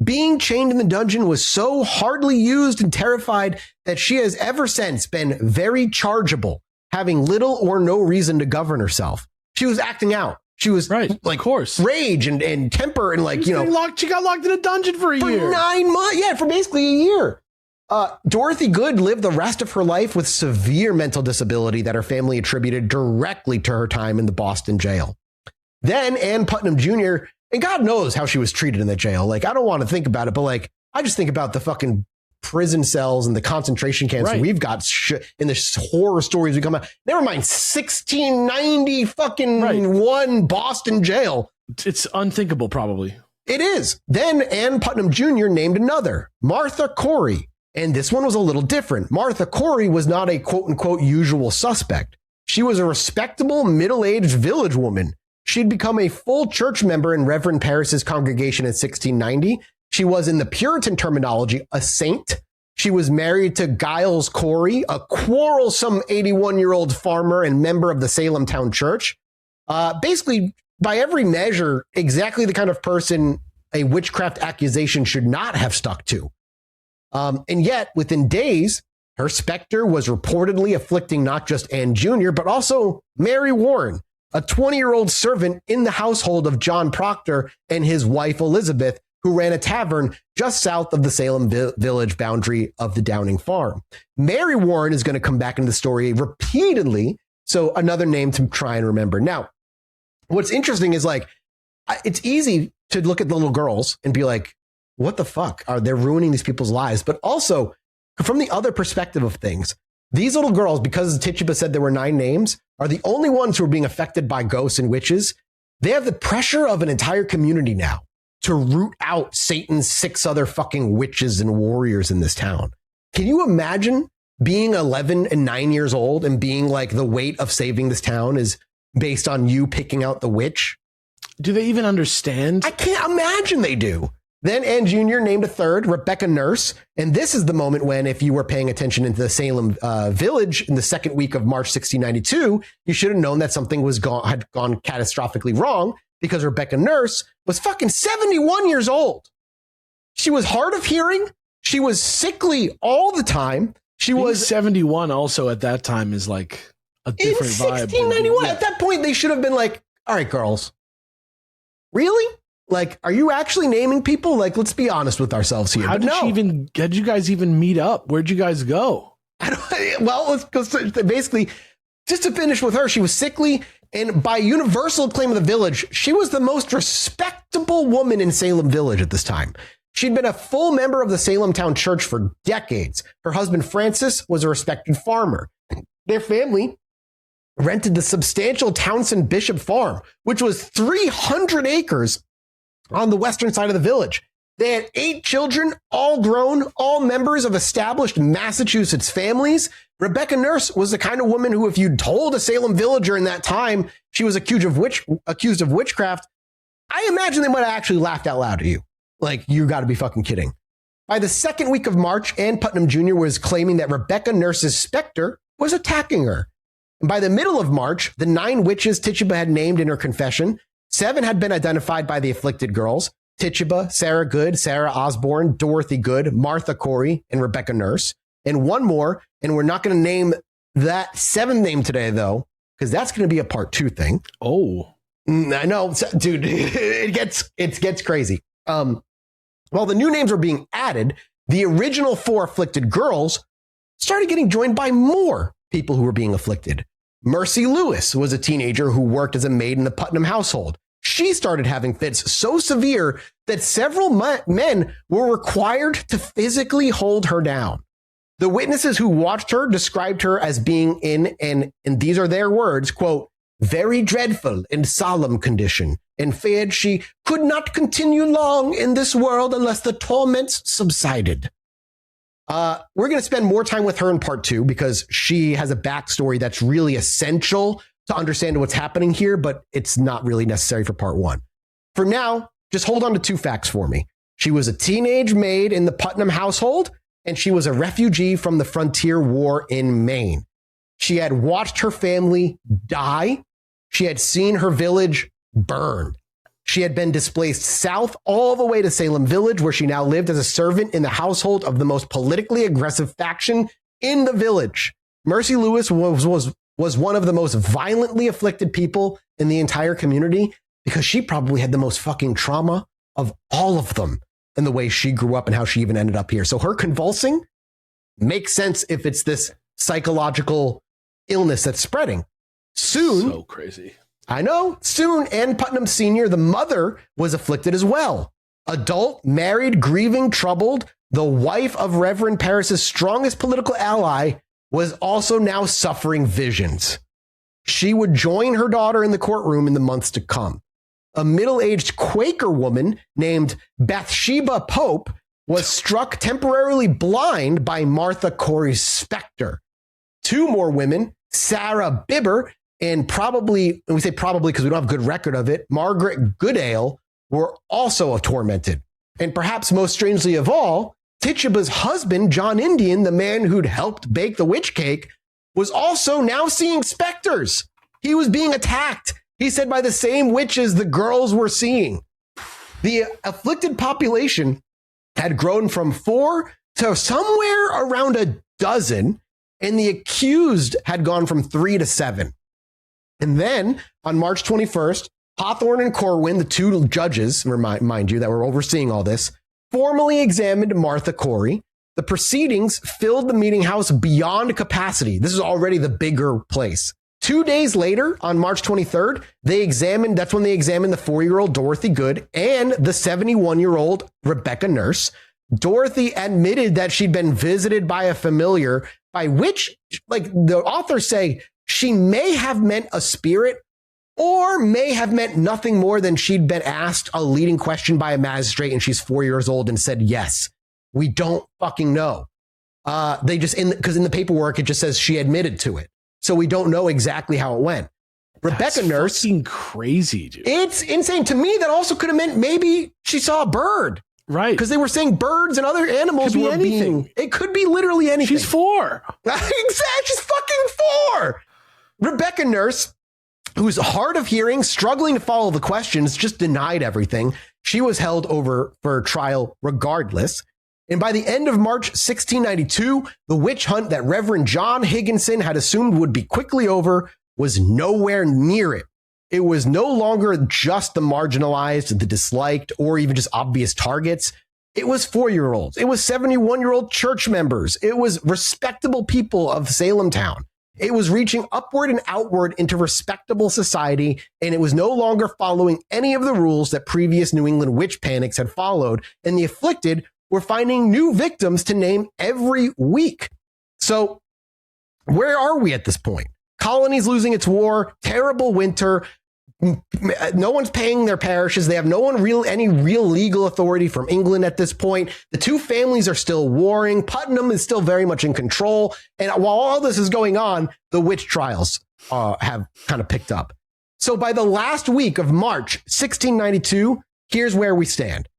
being chained in the dungeon was so hardly used and terrified that she has ever since been very chargeable, having little or no reason to govern herself. She was acting out. She was right, like, of course, rage and temper and like, you know, she got locked in a dungeon for a year. For 9 months. Yeah, for basically a year. Dorothy Good lived the rest of her life with severe mental disability that her family attributed directly to her time in the Boston jail. Then Ann Putnam Jr., and God knows how she was treated in the jail. Like, I don't want to think about it, but like, I just think about the fucking prison cells and the concentration camps we've got in the horror stories we come out. Never mind 1690 fucking one Boston jail. It's unthinkable, probably. It is. Then Ann Putnam Jr. named another, Martha Corey. And this one was a little different. Martha Corey was not a quote unquote usual suspect. She was a respectable middle-aged village woman. She'd become a full church member in Reverend Parris's congregation in 1690. She was, in the Puritan terminology, a saint. She was married to Giles Corey, a quarrelsome 81-year-old farmer and member of the Salem Town Church. Basically, by every measure, exactly the kind of person a witchcraft accusation should not have stuck to. And yet, within days, her specter was reportedly afflicting not just Ann Jr., but also Mary Warren, a 20-year-old servant in the household of John Proctor and his wife Elizabeth, who ran a tavern just south of the Salem village boundary of the Downing farm. Mary Warren is going to come back into the story repeatedly, so another name to try and remember. Now, what's interesting is, like, it's easy to look at the little girls and be like, what the fuck? They're ruining these people's lives. But also, from the other perspective of things, these little girls, because Tituba said there were 9 names, are the only ones who are being affected by ghosts and witches. They have the pressure of an entire community now to root out Satan's 6 other fucking witches and warriors in this town. Can you imagine being 11 and 9 years old and being like the weight of saving this town is based on you picking out the witch. Do they even understand? I can't imagine they do. Then Anne Jr. named a third, Rebecca Nurse. And this is the moment when, if you were paying attention into the Salem village in the second week of March 1692, you should have known that something had gone catastrophically wrong, because Rebecca Nurse was fucking 71 years old. She was hard of hearing. She was sickly all the time. She was 71 also at that time is like a different vibe. 1691. At that point, they should have been like, all right, girls, really? Like, are you actually naming people? Like, let's be honest with ourselves here. How'd you guys even meet up? Where'd you guys go? Let's go. Basically, just to finish with her, she was sickly. And by universal acclaim of the village, she was the most respectable woman in Salem Village at this time. She'd been a full member of the Salem Town Church for decades. Her husband, Francis, was a respected farmer. Their family rented the substantial Townsend Bishop Farm, which was 300 acres on the western side of the village. They had 8 children, all grown, all members of established Massachusetts families. Rebecca Nurse was the kind of woman who, if you told a Salem villager in that time she was accused of witchcraft, I imagine they might have actually laughed out loud at you. Like, you got to be fucking kidding. By the second week of March, Ann Putnam Jr. was claiming that Rebecca Nurse's specter was attacking her. And by the middle of March, the 9 witches Tituba had named in her confession, 7 had been identified by the afflicted girls: Tituba, Sarah Good, Sarah Osborne, Dorothy Good, Martha Corey, and Rebecca Nurse. And one more, and we're not going to name that 7th name today, though, because that's going to be a part 2 thing. Oh, I know, dude. It gets crazy. While the new names were being added, the original 4 afflicted girls started getting joined by more people who were being afflicted. Mercy Lewis was a teenager who worked as a maid in the Putnam household. She started having fits so severe that several men were required to physically hold her down. The witnesses who watched her described her as being in, and these are their words, quote, very dreadful and solemn condition, and feared she could not continue long in this world unless the torments subsided. We're going to spend more time with her in part 2 because she has a backstory that's really essential to understand what's happening here, but it's not really necessary for part 1. For now, just hold on to 2 facts for me. She was a teenage maid in the Putnam household, and she was a refugee from the frontier war in Maine. She had watched her family die. She had seen her village burned. She had been displaced south all the way to Salem Village, where she now lived as a servant in the household of the most politically aggressive faction in the village. Mercy Lewis was one of the most violently afflicted people in the entire community because she probably had the most fucking trauma of all of them in the way she grew up and how she even ended up here. So her convulsing makes sense if it's this psychological illness that's spreading. Soon, so crazy. I know. Soon, Ann Putnam Sr., the mother, was afflicted as well. Adult, married, grieving, troubled, the wife of Reverend Paris's strongest political ally was also now suffering visions. She would join her daughter in the courtroom in the months to come. A middle-aged Quaker woman named Bathsheba Pope was struck temporarily blind by Martha Corey's specter. 2 more women, Sarah Bibber, and probably, and we say probably because we don't have a good record of it, Margaret Goodale, were also tormented. And perhaps most strangely of all, Tituba's husband, John Indian, the man who'd helped bake the witch cake, was also now seeing specters. He was being attacked, he said, by the same witches the girls were seeing. The afflicted population had grown from 4 to somewhere around a dozen, and the accused had gone from 3 to 7. And then on March 21st, Hawthorne and Corwin, the 2 judges, mind you, that were overseeing all this, formally examined Martha Corey. The proceedings filled the meeting house beyond capacity. This is already the bigger place. 2 days later, on March 23rd, that's when they examined the 4-year-old Dorothy Good and the 71-year-old Rebecca Nurse. Dorothy admitted that she'd been visited by a familiar, by which, like the authors say, she may have meant a spirit or may have meant nothing more than she'd been asked a leading question by a magistrate and she's 4 years old and said yes. We don't fucking know. They just, because in the paperwork, it just says she admitted to it. So we don't know exactly how it went. Rebecca Nurse. Fucking crazy, dude. It's insane. To me, that also could have meant maybe she saw a bird. Right. Because they were saying birds and other animals were being. It could be literally anything. She's 4. Exactly. She's fucking 4. Rebecca Nurse, who's hard of hearing, struggling to follow the questions, just denied everything. She was held over for trial regardless. And by the end of March 1692, the witch hunt that Reverend John Higginson had assumed would be quickly over was nowhere near it. It was no longer just the marginalized, the disliked, or even just obvious targets. It was 4-year-olds. It was 71-year-old church members. It was respectable people of Salem town. It was reaching upward and outward into respectable society, and it was no longer following any of the rules that previous New England witch panics had followed, and the afflicted were finding new victims to name every week. So where are we at this point? Colony's losing its war, terrible winter. No one's paying their parishes. They have any real legal authority from England at this point. The two families are still warring. Putnam is still very much in control. And while all this is going on, the witch trials have kind of picked up. So by the last week of March 1692, here's where we stand.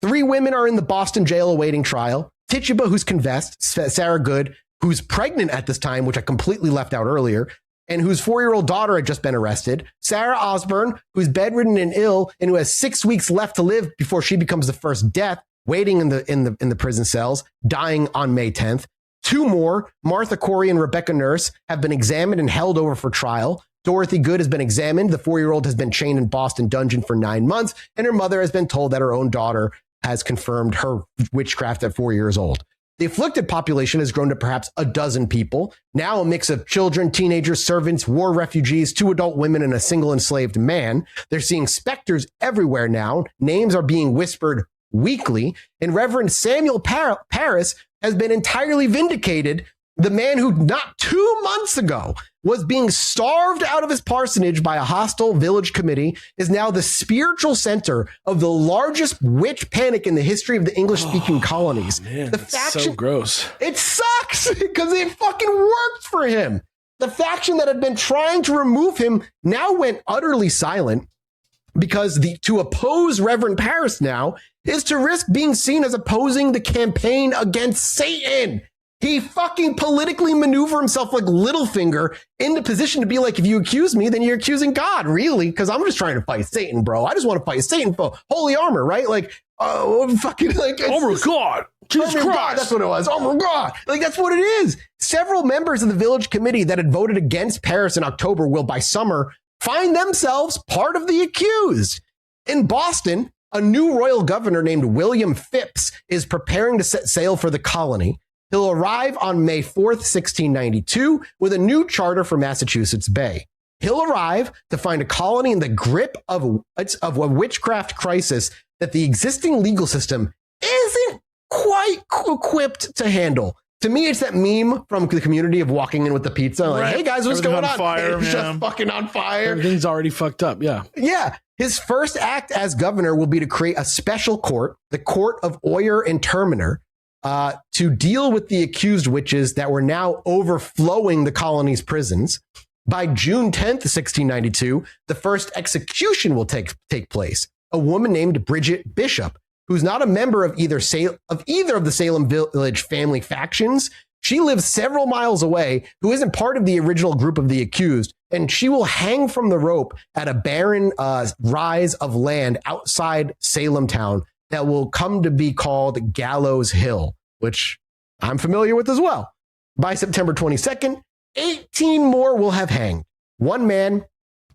3 women are in the Boston jail awaiting trial. Tituba, who's confessed, Sarah Good, who's pregnant at this time, which I completely left out earlier, and whose 4-year-old daughter had just been arrested. Sarah Osborne, who's bedridden and ill and who has 6 weeks left to live before she becomes the first death, waiting in the prison cells, dying on May 10th. 2 more, Martha Corey and Rebecca Nurse, have been examined and held over for trial. Dorothy Good has been examined. The 4-year-old has been chained in Boston dungeon for 9 months, and her mother has been told that her own daughter has confirmed her witchcraft at 4 years old. The afflicted population has grown to perhaps a dozen people, now a mix of children, teenagers, servants, war refugees, 2 adult women, and a single enslaved man. They're seeing specters everywhere now. Names are being whispered weekly, and Reverend Samuel Paris has been entirely vindicated. The man who not 2 months ago was being starved out of his parsonage by a hostile village committee is now the spiritual center of the largest witch panic in the history of the English-speaking colonies. Man, the that's faction, so gross. It sucks because it fucking worked for him. The faction that had been trying to remove him now went utterly silent because to oppose Reverend Paris now is to risk being seen as opposing the campaign against Satan. He fucking politically maneuver himself like Littlefinger into position to be like, if you accuse me, then you're accusing God, really? Because I'm just trying to fight Satan, bro. I just want to fight Satan for holy armor, right? Like, fucking like Oh my God. Jesus Christ. God, that's what it was. Oh my God. Like, that's what it is. Several members of the village committee that had voted against Paris in October will by summer find themselves part of the accused. In Boston, a new royal governor named William Phipps is preparing to set sail for the colony. He'll arrive on May 4th, 1692, with a new charter for Massachusetts Bay. He'll arrive to find a colony in the grip of a witchcraft crisis that the existing legal system isn't quite equipped to handle. To me, it's that meme from the Community of walking in with the pizza. Like, Right. hey guys, what's Everything going on on? fire, It's man. just fucking on fire. Everything's already fucked up. Yeah. Yeah. His first act as governor will be to create a special court, the Court of Oyer and Terminer, to deal with the accused witches that were now overflowing the colony's prisons. By June 10th, 1692, the first execution will take place. A woman named Bridget Bishop, who's not a member of either of the Salem Village family factions. She lives several miles away, who isn't part of the original group of the accused, and she will hang from the rope at a barren rise of land outside Salem town that will come to be called Gallows Hill, which I'm familiar with as well. By September 22nd, 18 more will have hanged. One man,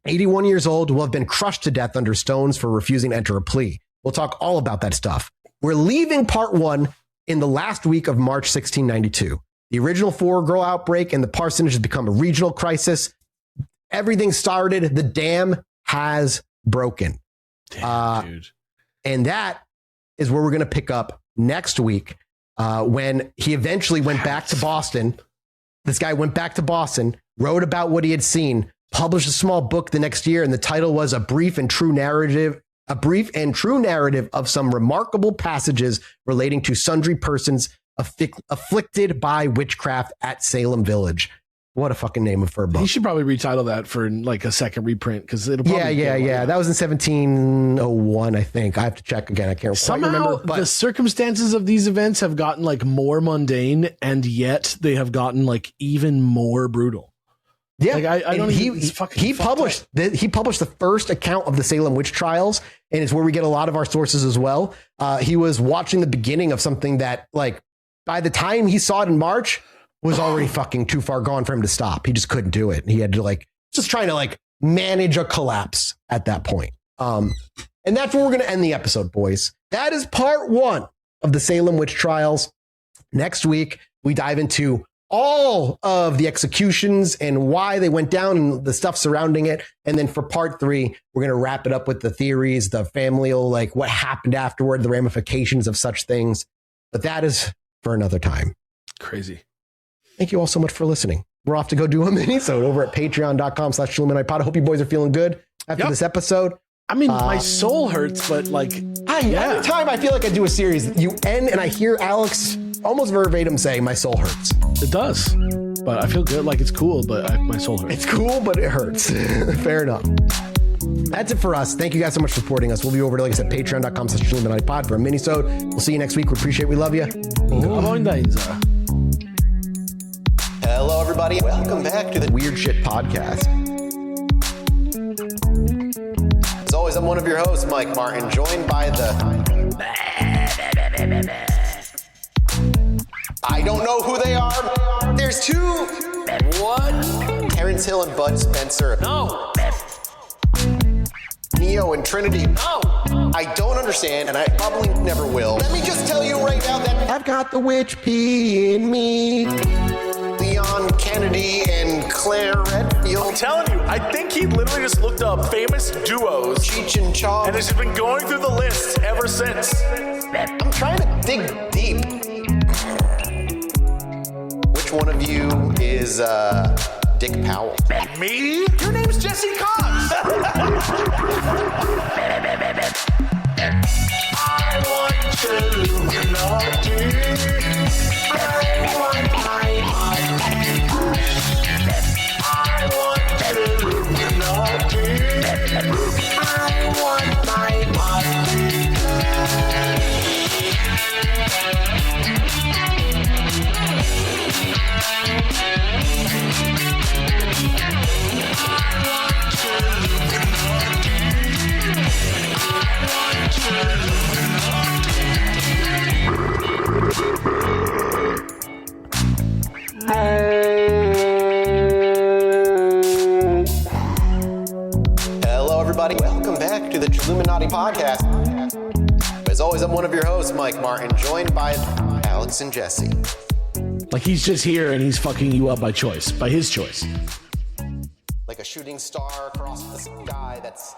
81 years old, will have been crushed to death under stones for refusing to enter a plea. We'll talk all about that stuff. We're leaving part 1 in the last week of March 1692. The original 4-girl outbreak and the parsonage has become a regional crisis. Everything started. The dam has broken. Damn, dude. And that is where we're going to pick up next week when he eventually went back to Boston. This guy went back to Boston, wrote about what he had seen, published a small book the next year, and the title was A Brief and True Narrative of some remarkable passages relating to sundry persons Afflicted by Witchcraft at Salem Village. What a fucking name for a book. He should probably retitle that for like a second reprint because it'll probably Yeah. That was in 1701, I think. I have to check again. I can't quite remember. But the circumstances of these events have gotten like more mundane, and yet they have gotten like even more brutal. Yeah, like, I don't. He published the first account of the Salem Witch Trials, and it's where we get a lot of our sources as well. He was watching the beginning of something that, like, by the time he saw it in March, was already fucking too far gone for him to stop. He just couldn't do it. He had to just trying to manage a collapse at that point. And that's where we're going to end the episode, boys. That is part 1 of the Salem Witch Trials. Next week, we dive into all of the executions and why they went down and the stuff surrounding it. And then for part 3, we're going to wrap it up with the theories, the familial, what happened afterward, the ramifications of such things. But that is for another time. Crazy. Thank you all so much for listening. We're off to go do a mini-sode over at patreon.com/ChilluminatiPod. I hope you boys are feeling good after this episode. I mean, my soul hurts, but every time I feel like I do a series, you end and I hear Alex almost verbatim say, my soul hurts. It does. But I feel good. Like, it's cool, but my soul hurts. It's cool, but it hurts. Fair enough. That's it for us. Thank you guys so much for supporting us. We'll be over to, like I said, patreon.com/ChilluminatiPod for a mini-sode. We'll see you next week. We appreciate, we love you. Hello, everybody. Welcome back to the Weird Shit Podcast. As always, I'm one of your hosts, Mike Martin, joined by the... I don't know who they are. There's 2. What? Terrence Hill and Bud Spencer. No. Neo and Trinity. No. I don't understand, and I probably never will. Let me just tell you right now that I've got the witch pea in me. Leon Kennedy and Claire Redfield. I'm telling you, I think he literally just looked up famous duos. Cheech and Chong. And has just been going through the list ever since. I'm trying to dig deep. Which one of you is Dick Powell? Me? Your name's Jesse Cox. I want Chilluminati. I want my I want Chilluminati. I want my Hello, everybody. Welcome back to the Chilluminati Podcast. As always, I'm one of your hosts, Mike Martin, joined by Alex and Jesse. Like, he's just here and he's fucking you up by choice, by his choice. Like a shooting star across the sky that's...